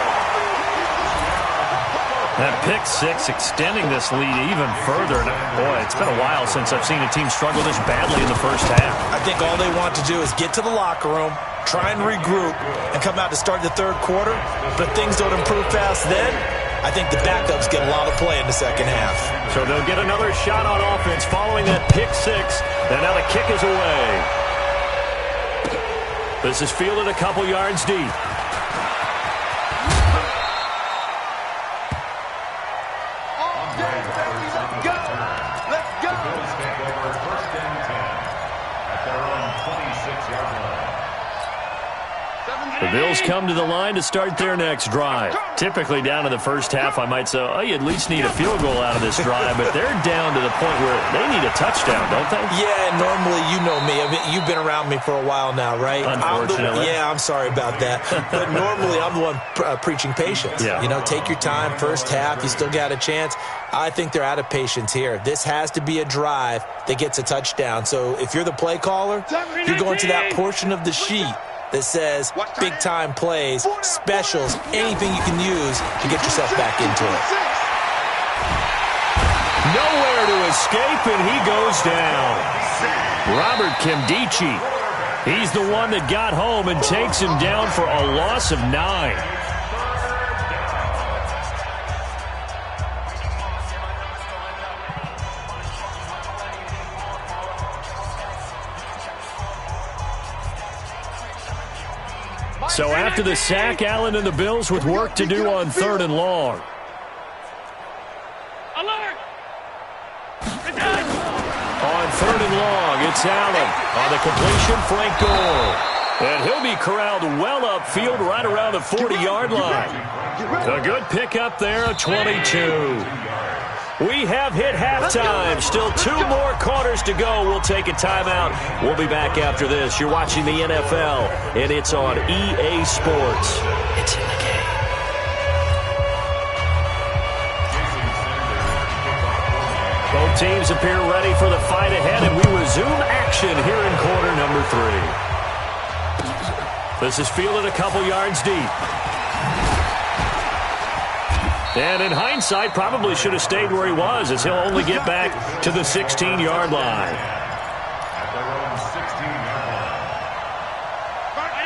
That pick-6 extending this lead even further. And boy, it's been a while since I've seen a team struggle this badly in the 1st half. I think all they want to do is get to the locker room, try and regroup, and come out to start the 3rd quarter. But if things don't improve fast then, I think the backups get a lot of play in the 2nd half. So they'll get another shot on offense following that pick-6. And now the kick is away. This is fielded a couple yards deep. The Bills come to the line to start their next drive. Typically down in the first half, I might say, oh, you at least need a field goal out of this drive, but they're down to the point where they need a touchdown, don't they? Yeah, normally, you know me. I mean, you've been around me for a while now, right? Unfortunately. I'm sorry about that. But normally, I'm the one preaching patience. Yeah. You know, take your time, first half, you still got a chance. I think they're out of patience here. This has to be a drive that gets a touchdown. So if you're the play caller, you're going to that portion of the sheet that says big-time plays, specials, anything you can use to get yourself back into it. Nowhere to escape, and he goes down. Robert Kimdichie. He's the one that got home and takes him down for a loss of 9. So after the sack, Allen and the Bills with work to do on 3rd and long. Alert! On 3rd and long, it's Allen. On the completion, Frank Gore. And he'll be corralled well upfield right around the 40-yard line. A good pickup there, a 22. We have hit halftime. Still 2 more quarters to go. We'll take a timeout. We'll be back after this. You're watching the NFL, and it's on EA Sports. It's in the game. Both teams appear ready for the fight ahead, and we resume action here in quarter number 3. This is fielded a couple yards deep. And in hindsight, probably should have stayed where he was, as he'll only get back to the 16-yard line.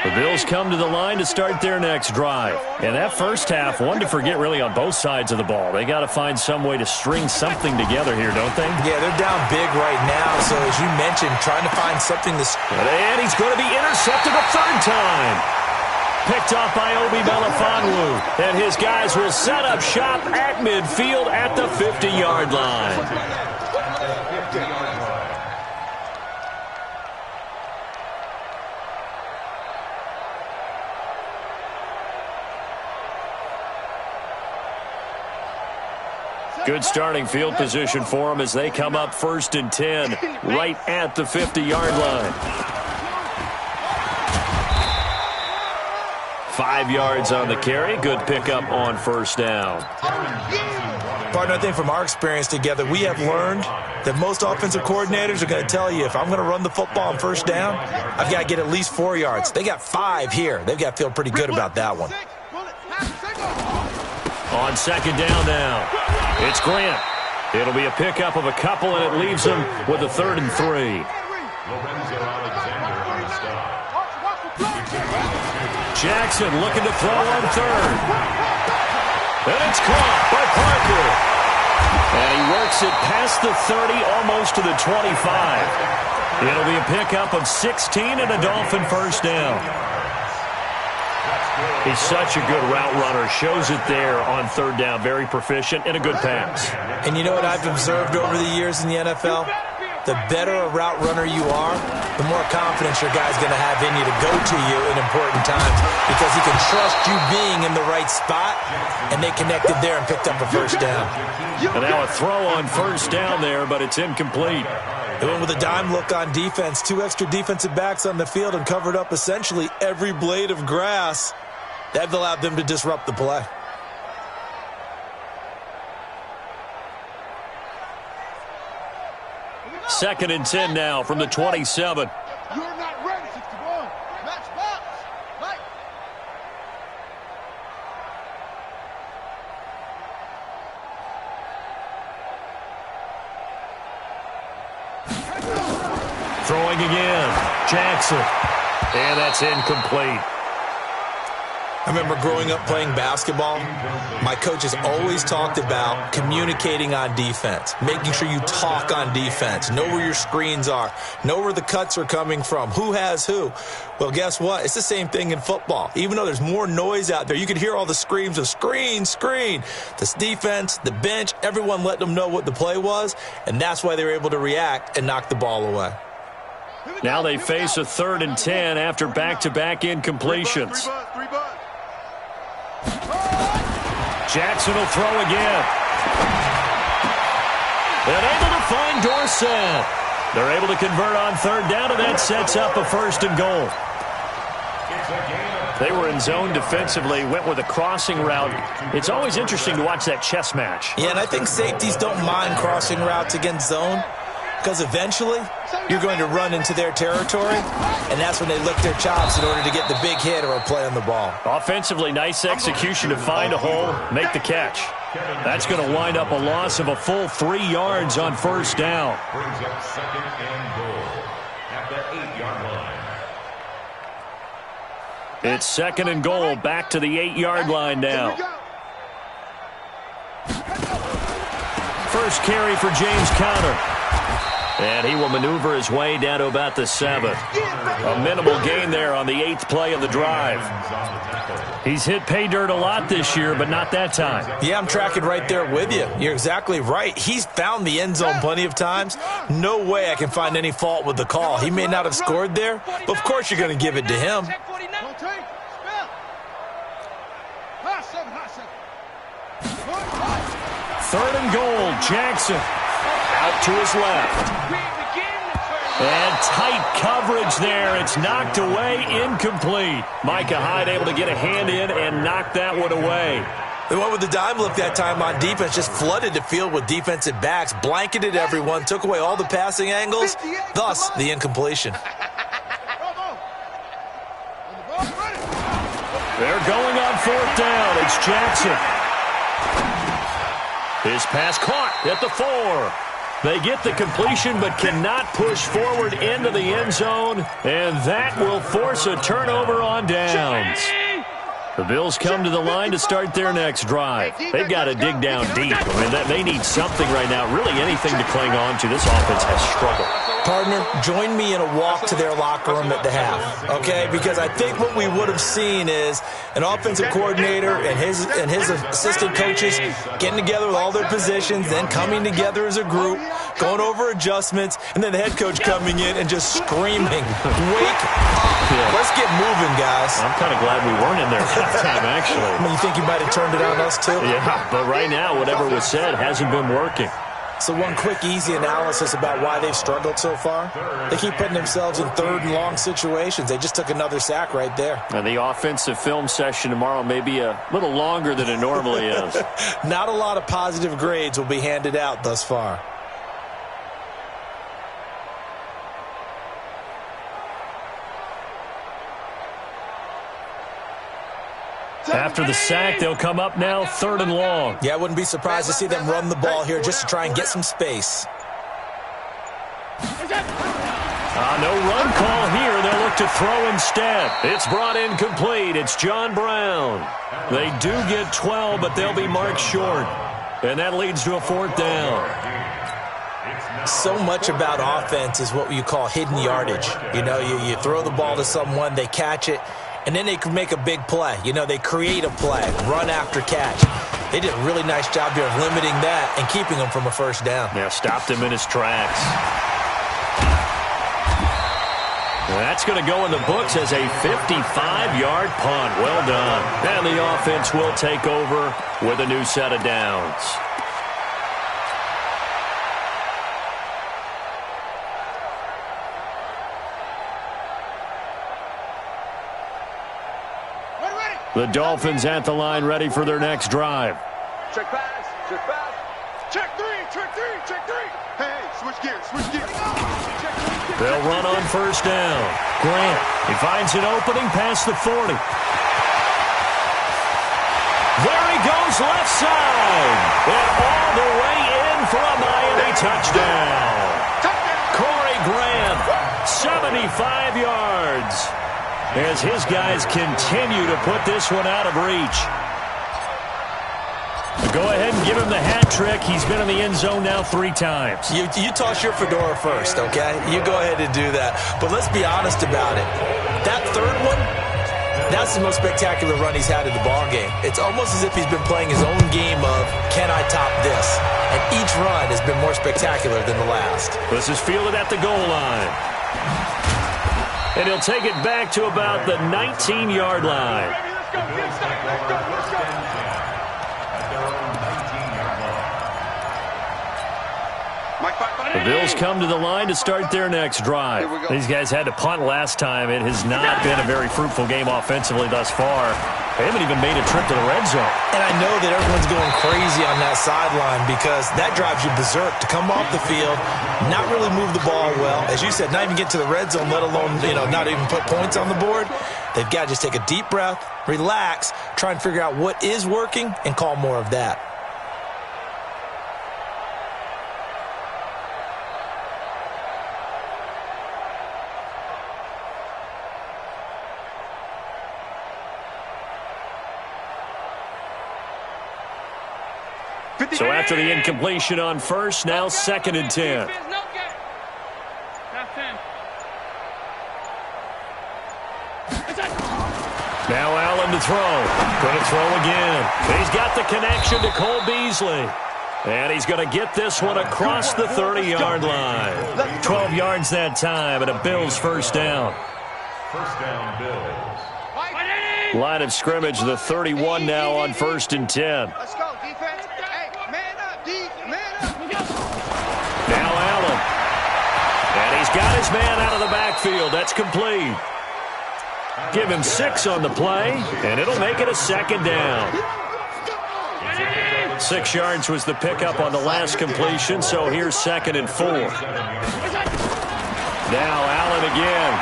The Bills come to the line to start their next drive. And that first half, one to forget really on both sides of the ball. They got to find some way to string something together here, don't they? Yeah, they're down big right now. So as you mentioned, trying to find something to... And he's going to be intercepted a 3rd time. Picked off by Obi Melifonwu. And his guys will set up shop at midfield at the 50-yard line. Good starting field position for them as they come up 1st and 10 right at the 50-yard line. 5 yards on the carry. Good pickup on 1st down. Partner, I think from our experience together, we have learned that most offensive coordinators are going to tell you, if I'm going to run the football on 1st down, I've got to get at least 4 yards. They got 5 here. They've got to feel pretty good about that one. On 2nd down now, it's Grant. It'll be a pickup of a couple, and it leaves them with a 3rd and 3. Jackson looking to throw on 3rd. And it's caught by Parker. And he works it past the 30, almost to the 25. It'll be a pickup of 16 and a Dolphin 1st down. He's such a good route runner. Shows it there on 3rd down. Very proficient and a good pass. And you know what I've observed over the years in the NFL? The better a route runner you are, the more confidence your guy's going to have in you to go to you in important times, because he can trust you being in the right spot, and they connected there and picked up a 1st down. And now a throw on 1st down there, but it's incomplete. They went with a dime look on defense. 2 extra defensive backs on the field and covered up essentially every blade of grass. That allowed them to disrupt the play. Second and 10 now from the 27. You're not ready, 61. Match box. Right. Throwing again. Jackson. And that's incomplete. I remember growing up playing basketball, my coaches always talked about communicating on defense, making sure you talk on defense, know where your screens are, know where the cuts are coming from, who has who. Well, guess what? It's the same thing in football. Even though there's more noise out there, you can hear all the screams of screen, screen. This defense, the bench, everyone let them know what the play was, and that's why they were able to react and knock the ball away. Now they face a 3rd and 10 after back-to-back incompletions. Jackson will throw again. And able to find Dorsett. They're able to convert on 3rd down, and that sets up a 1st and goal. They were in zone defensively, went with a crossing route. It's always interesting to watch that chess match. Yeah, and I think safeties don't mind crossing routes against zone, because eventually you're going to run into their territory, and that's when they lick their chops in order to get the big hit or a play on the ball. Offensively, nice execution to find a hole, make the catch. That's going to wind up a loss of a full 3 yards on 1st down. Brings up 2nd and goal at the 8-yard line. It's 2nd and goal, back to the 8-yard line now. First carry for James Conner. And he will maneuver his way down to about the 7th. A minimal gain there on the 8th play of the drive. He's hit pay dirt a lot this year, but not that time. Yeah, I'm tracking right there with you. You're exactly right. He's found the end zone plenty of times. No way I can find any fault with the call. He may not have scored there, but of course you're going to give it to him. 3rd and goal, Jackson. Out to his left. And tight coverage there. It's knocked away, incomplete. Micah Hyde able to get a hand in and knock that one away. They went with the dime look that time on defense, just flooded the field with defensive backs, blanketed everyone, took away all the passing angles, thus the incompletion. They're going on 4th down. It's Jackson. His pass caught at the 4. They get the completion but cannot push forward into the end zone, and that will force a turnover on downs. The Bills come to the line to start their next drive. They've got to dig down deep. I mean, they need something right now, really anything to cling on to. This offense has struggled. Partner, join me in a walk to their locker room at the half, okay? Because I think what we would have seen is an offensive coordinator and his assistant coaches getting together with all their positions, then coming together as a group, going over adjustments, and then the head coach coming in and just screaming, "Wake up! Yeah. Let's get moving, guys." I'm kind of glad we weren't in there at that time, actually. I mean, you think you might have turned it on us, too? Yeah, but right now, whatever was said hasn't been working. So one quick, easy analysis about why they've struggled so far. They keep putting themselves in 3rd and long situations. They just took another sack right there. And the offensive film session tomorrow may be a little longer than it normally is. Not a lot of positive grades will be handed out thus far. After the sack, they'll come up now 3rd and long. Yeah, I wouldn't be surprised to see them run the ball here just to try and get some space. No run call here. They'll look to throw instead. It's brought in complete. It's John Brown. They do get 12, but they'll be marked short. And that leads to a 4th down. So much about offense is what you call hidden yardage. You know, you throw the ball to someone, they catch it, and then they can make a big play. You know, they create a play, run after catch. They did a really nice job here of limiting that and keeping him from a 1st down. Yeah, stopped him in his tracks. That's going to go in the books as a 55-yard punt. Well done. And the offense will take over with a new set of downs. The Dolphins at the line, ready for their next drive. Check pass, check pass. Check 3, check 3, check 3. Hey, switch gears, switch gears. They'll run on 1st down. Grant, he finds an opening past the 40. There he goes, left side. And all the way in for a Miami touchdown. Corey Grant, 75 yards. as his guys continue to put this one out of reach. Go ahead and give him the hat trick. He's been in the end zone now 3 times. You toss your fedora first, okay? You go ahead and do that. But let's be honest about it. That third one, that's the most spectacular run he's had in the ballgame. It's almost as if he's been playing his own game of, can I top this? And each run has been more spectacular than the last. This is fielded at the goal line. And he'll take it back to about the 19-yard line. The Bills come to the line to start their next drive. These guys had to punt last time. It has not been a very fruitful game offensively thus far. They haven't even made a trip to the red zone. And I know that everyone's going crazy on that sideline because that drives you berserk to come off the field, not really move the ball well. As you said, not even get to the red zone, let alone, not even put points on the board. They've got to just take a deep breath, relax, try and figure out what is working, and call more of that. So after the incompletion on first, now 2nd and 10. Now Allen to throw. Going to throw again. He's got the connection to Cole Beasley. And he's going to get this one across the 30-yard line. 12 yards that time, and a Bills first down. First down, Bills. Line of scrimmage, the 31 now on 1st and 10. Let's go, defense. Hey, man up, D, man up. Now Allen. And he's got his man out of the backfield. That's complete. Give him 6 on the play, and it'll make it a 2nd down. 6 yards was the pickup on the last completion, so here's 2nd and 4. Now Allen again.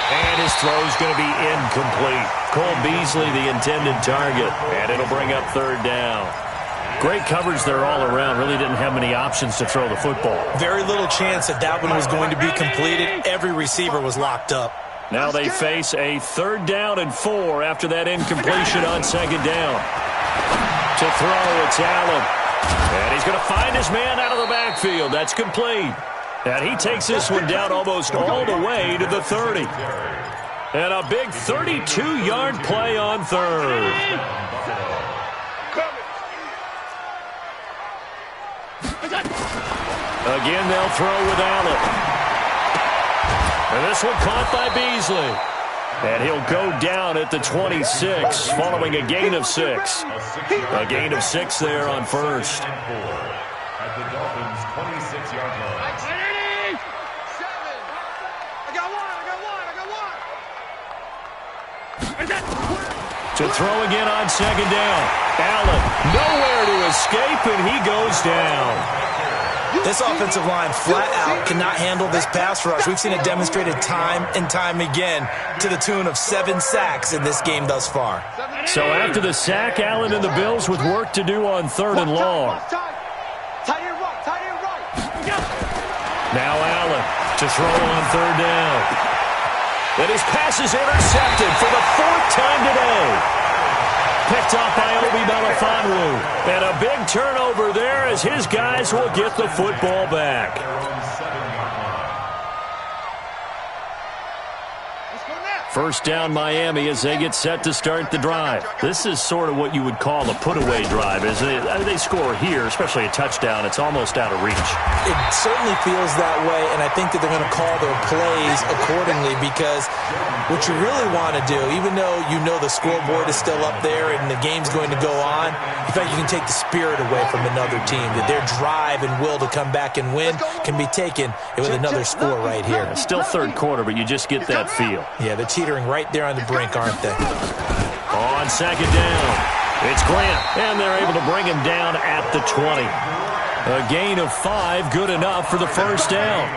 And his throw's going to be incomplete. Cole Beasley, the intended target, and it'll bring up 3rd down. Great coverage there all around. Really didn't have many options to throw the football. Very little chance that one was going to be completed. Every receiver was locked up. Now they face a 3rd down and 4 after that incompletion on 2nd down. To throw, it's Allen. And he's going to find his man out of the backfield. That's complete. And he takes this one down almost all the way to the 30. And a big 32-yard play on 3rd. Again, they'll throw with Allen. And this one caught by Beasley. And he'll go down at the 26, following a gain of 6. A gain of 6 there on 1st. At the Dolphins' 26-yard line. To throw again on 2nd down. Allen, nowhere to escape, and he goes down. This offensive line flat out cannot handle this pass rush. We've seen it demonstrated time and time again to the tune of 7 sacks in this game thus far. So after the sack, Allen and the Bills with work to do on 3rd and long. Now Allen to throw on 3rd down. And his pass is intercepted for the 4th time today. Picked off by Obi Melifonwu. And a big turnover there as his guys will get the football back. First down Miami as they get set to start the drive. This is sort of what you would call a put-away drive. As they score here, especially a touchdown, it's almost out of reach. It certainly feels that way, and I think that they're going to call their plays accordingly because what you really want to do, even though you know the scoreboard is still up there and the game's going to go on, in fact, you can take the spirit away from another team, that their drive and will to come back and win can be taken with another score right here. It's still 3rd quarter, but you just get that feel. Yeah, they're teetering right there on the brink, aren't they? On 2nd down, it's Grant, and they're able to bring him down at the 20. A gain of 5, good enough for the first down.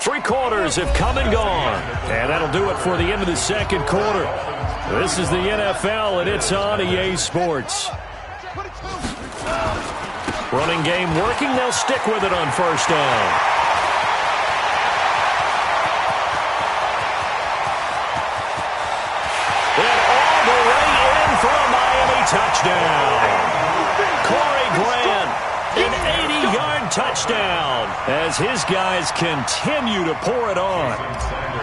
3 quarters have come and gone, and that'll do it for the end of the 2nd quarter. This is the NFL, and it's on EA Sports. Running game working, they'll stick with it on 1st down. down. Corey Grant, an 80-yard touchdown as his guys continue to pour it on.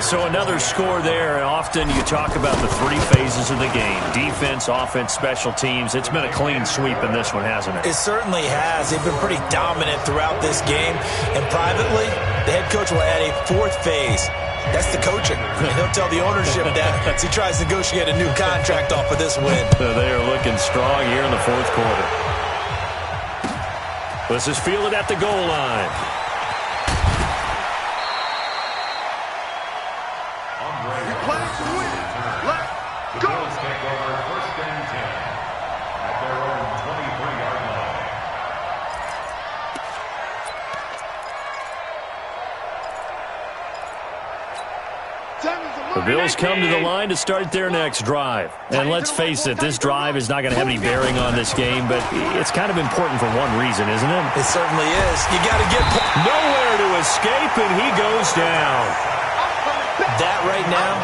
So another score there. Often you talk about the three phases of the game: defense, offense, special teams. It's been a clean sweep in this one, hasn't it? It certainly has. They've been pretty dominant throughout this game. And privately, the head coach will add a fourth phase. That's the coaching. And he'll tell the ownership that as he tries to negotiate a new contract off of this win. So they are looking strong here in the fourth quarter. This is fielded at the goal line. The Bills take over first and 10 at their own 23-yard line. The Bills come to the line to start their next drive. And let's face it, this drive is not going to have any bearing on this game, but it's kind of important for one reason, isn't it? It certainly is. You got to get nowhere to escape, and he goes down. That right now,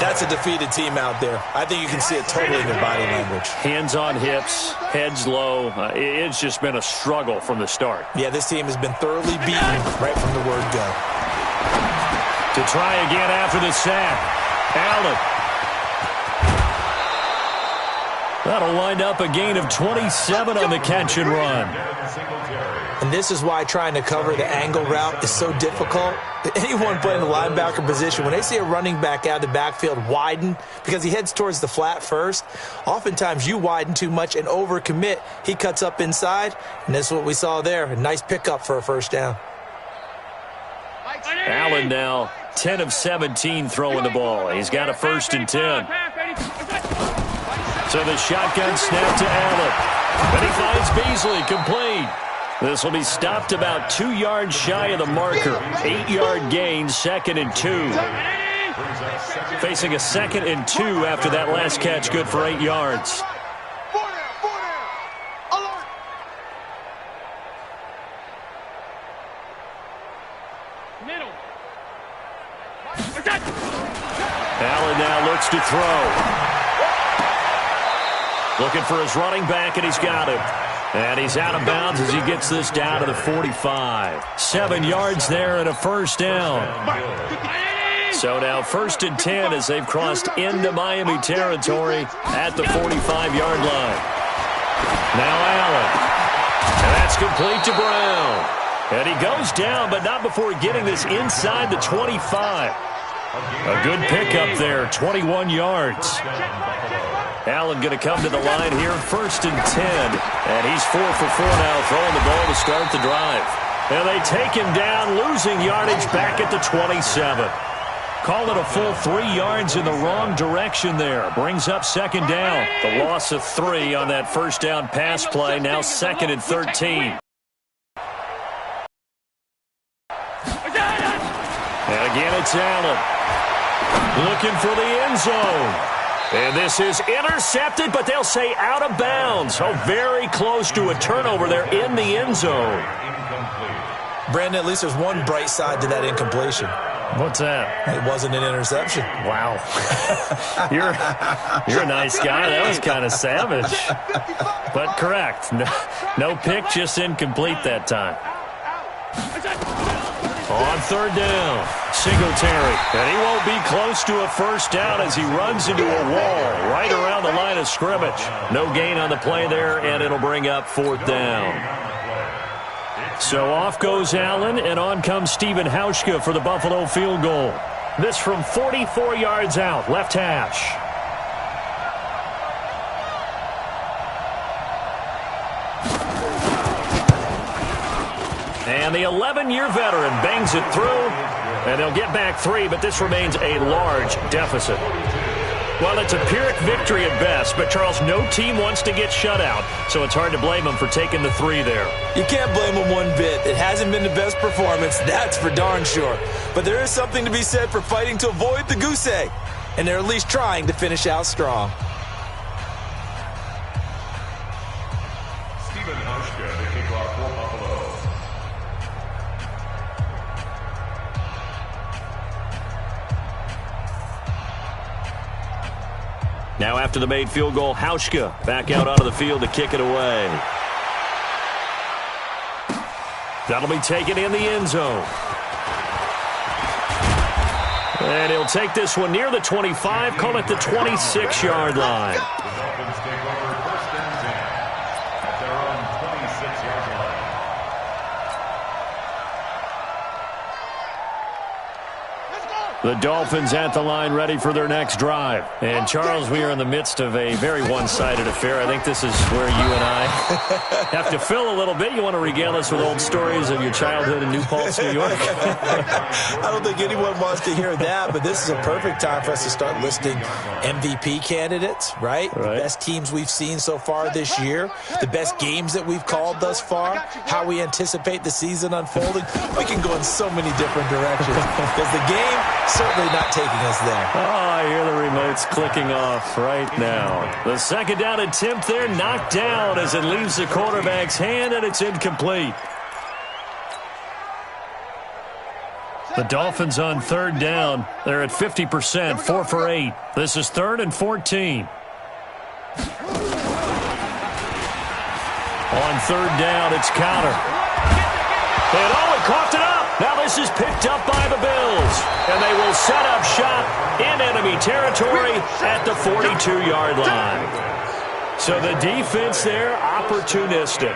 that's a defeated team out there. I think you can see it totally in their body language. Hands on hips, heads low. It's just been a struggle from the start. Yeah, this team has been thoroughly beaten right from the word go. To try again after the sack. Allen. That'll wind up a gain of 27 on the catch and run. And this is why trying to cover the angle route is so difficult. Anyone playing the linebacker position, when they see a running back out of the backfield widen because he heads towards the flat first, oftentimes you widen too much and overcommit. He cuts up inside, and that's what we saw there. A nice pickup for a first down. Allen now 10 of 17 throwing the ball. He's got a first and 10. So the shotgun snap to Allen. But he finds Beasley complete. This will be stopped about 2 yards shy of the marker. 8-yard gain, second and 2. Facing a second and 2 after that last catch, good for 8 yards. Allen now looks to throw. Looking for his running back, and he's got him. And he's out of bounds as he gets this down to the 45. 7 yards there and a first down. So now first and 10 as they've crossed into Miami territory at the 45-yard line. Now Allen. And that's complete to Brown. And he goes down, but not before getting this inside the 25. A good pickup there, 21 yards. Allen going to come to the line here, first and 10. And he's 4 for 4 now, throwing the ball to start the drive. And they take him down, losing yardage back at the 27. Call it a full 3 yards in the wrong direction there. Brings up second down. The loss of 3 on that first down pass play, now second and 13. And again, it's Allen. Looking for the end zone. And this is intercepted, but they'll say out of bounds. Oh, very close to a turnover there in the end zone. Brandon, at least there's one bright side to that incompletion. What's that? It wasn't an interception. Wow. You're a nice guy. That was kind of savage. But correct. No pick, just incomplete that time. On third down, Singletary. And he won't be close to a first down as he runs into a wall right around the line of scrimmage. No gain on the play there, and it'll bring up fourth down. So off goes Allen, and on comes Stephen Hauschka for the Buffalo field goal. This from 44 yards out, left hash. And the 11-year veteran bangs it through, and they'll get back 3, but this remains a large deficit. Well, it's a Pyrrhic victory at best, but, Charles, no team wants to get shut out, so it's hard to blame them for taking the 3 there. You can't blame them one bit. It hasn't been the best performance, that's for darn sure. But there is something to be said for fighting to avoid the goose egg, and they're at least trying to finish out strong. Stephen Hauschka to kick off for Buffalo. Now after the made field goal, Hauschka back out onto the field to kick it away. That'll be taken in the end zone. And he'll take this one near the 25, call it the 26-yard line. The Dolphins take over first and 10 at their own 26-yard line. The Dolphins at the line ready for their next drive. And, Charles, we are in the midst of a very one-sided affair. I think this is where you and I have to fill a little bit. You want to regale us with old stories of your childhood in New Paltz, New York? I don't think anyone wants to hear that, but this is a perfect time for us to start listing MVP candidates, right? The best teams we've seen so far this year, the best games that we've called thus far, how we anticipate the season unfolding. We can go in so many different directions because the game certainly not taking us there. Oh, I hear the remotes clicking off right now. The second down attempt there knocked down as it leaves the quarterback's hand, and it's incomplete. The Dolphins on third down. They're at 50%, 4 for 8. This is 3rd and 14. On third down, it's Counter. And it coughed it up. Now this is picked up by the Bills. And they will set up shop in enemy territory at the 42-yard line. So the defense there, opportunistic.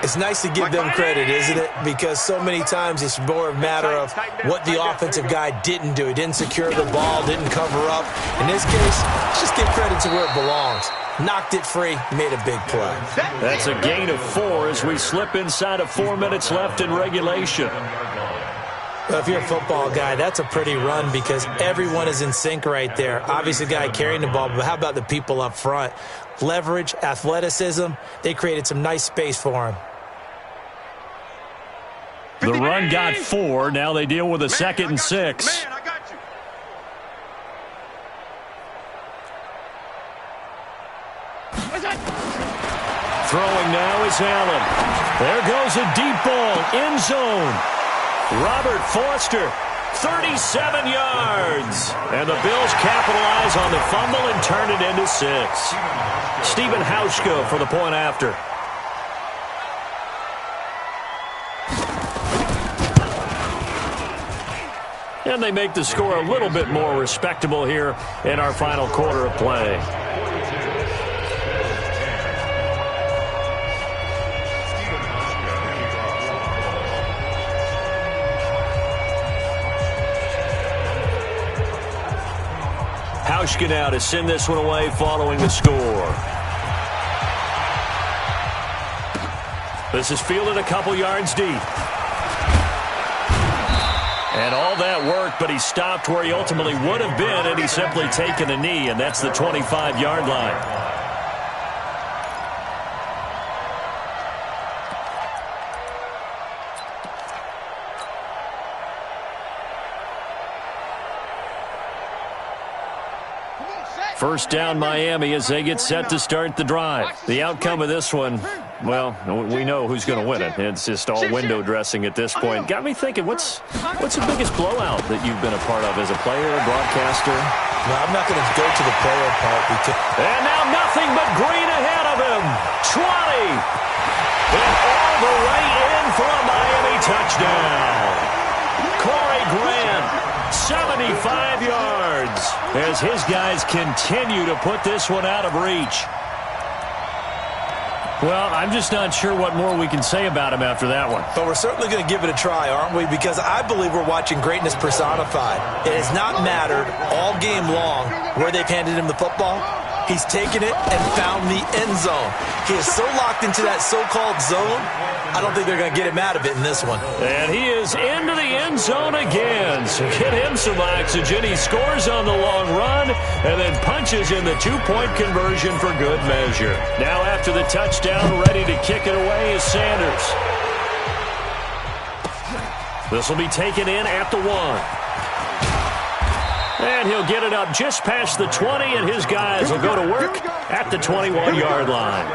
It's nice to give them credit, isn't it? Because so many times it's more a matter of what the offensive guy didn't do. He didn't secure the ball, didn't cover up. In this case, let's just give credit to where it belongs. Knocked it free, made a big play. That's a gain of 4 as we slip inside of 4 minutes left in regulation. Well, if you're a football guy, that's a pretty run because everyone is in sync right there. Obviously, the guy carrying the ball, but how about the people up front? Leverage, athleticism, they created some nice space for him. The run got 4. Now they deal with a 2nd and 6. Throwing now is Allen. There goes a deep ball, end zone. Robert Foster, 37 yards. And the Bills capitalize on the fumble and turn it into 6. Stephen Hauschka for the point after. And they make the score a little bit more respectable here in our final quarter of play. Hauschka now to send this one away following the score. This is fielded a couple yards deep. And all that worked, but he stopped where he ultimately would have been, and he's simply taken a knee, and that's the 25-yard line. First down, Miami, as they get set to start the drive. The outcome of this one, well, we know who's going to win it. It's just all window dressing at this point. Got me thinking, what's the biggest blowout that you've been a part of as a player, a broadcaster? Well, I'm not going to go to the player part. And now nothing but green ahead of him. 20. And all the way in for a Miami touchdown. Corey Grant, 75 yards, as his guys continue to put this one out of reach. Well, I'm just not sure what more we can say about him after that one. But we're certainly going to give it a try, aren't we? Because I believe we're watching greatness personified. It has not mattered all game long where they've handed him the football. He's taken it and found the end zone. He is so locked into that so-called zone, I don't think they're going to get him out of it in this one. And he is into the end zone again. So get him some oxygen. He scores on the long run and then punches in the two-point conversion for good measure. Now after the touchdown, ready to kick it away is Sanders. This will be taken in at the 1. And he'll get it up just past the 20, and his guys will go to work at the 21-yard line.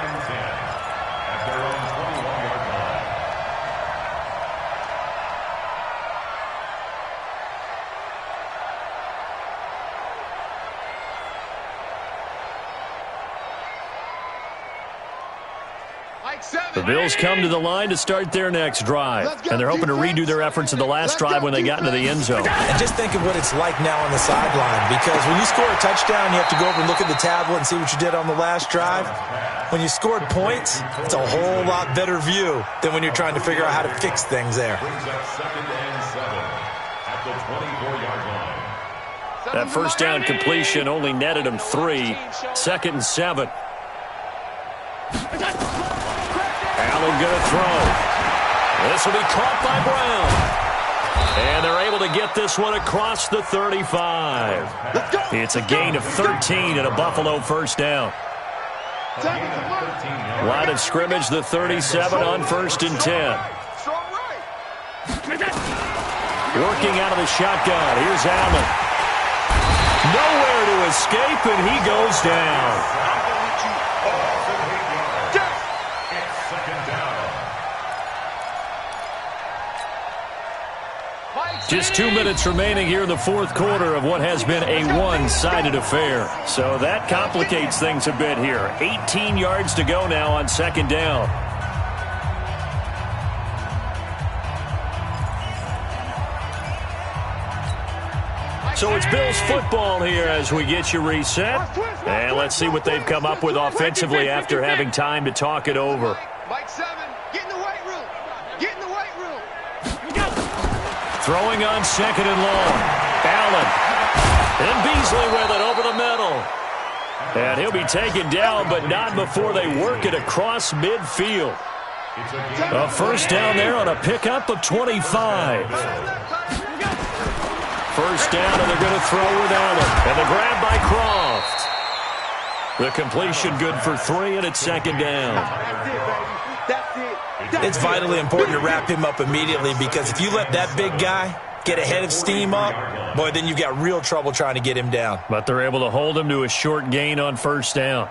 The Bills come to the line to start their next drive, and they're hoping to redo their efforts in the last drive when they got into the end zone. And just think of what it's like now on the sideline, because when you score a touchdown, you have to go over and look at the tablet and see what you did on the last drive. When you scored points, it's a whole lot better view than when you're trying to figure out how to fix things there. That first down completion only netted him 3. 2nd and 7. Allen going to throw. This will be caught by Brown. And they're able to get this one across the 35. It's a gain of 13 and a Buffalo first down. Line of scrimmage, the 37 on 1st and 10. Working out of the shotgun. Here's Allen. Nowhere to escape, and he goes down. Just 2 minutes remaining here in the fourth quarter of what has been a one-sided affair. So that complicates things a bit here. 18 yards to go now on 2nd down. So it's Bills football here as we get you reset. And let's see what they've come up with offensively after having time to talk it over. Mike 7, get in the weight room. Get in the weight room. Throwing on 2nd and long. Allen. And Beasley with it over the middle. And he'll be taken down, but not before they work it across midfield. A first down there on a pickup of 25. First down, and they're going to throw with Allen. And the grab by Croft. The completion good for 3, and it's 2nd down. It's vitally important to wrap him up immediately, because if you let that big guy get a head of steam up, boy, then you've got real trouble trying to get him down. But they're able to hold him to a short gain on first down.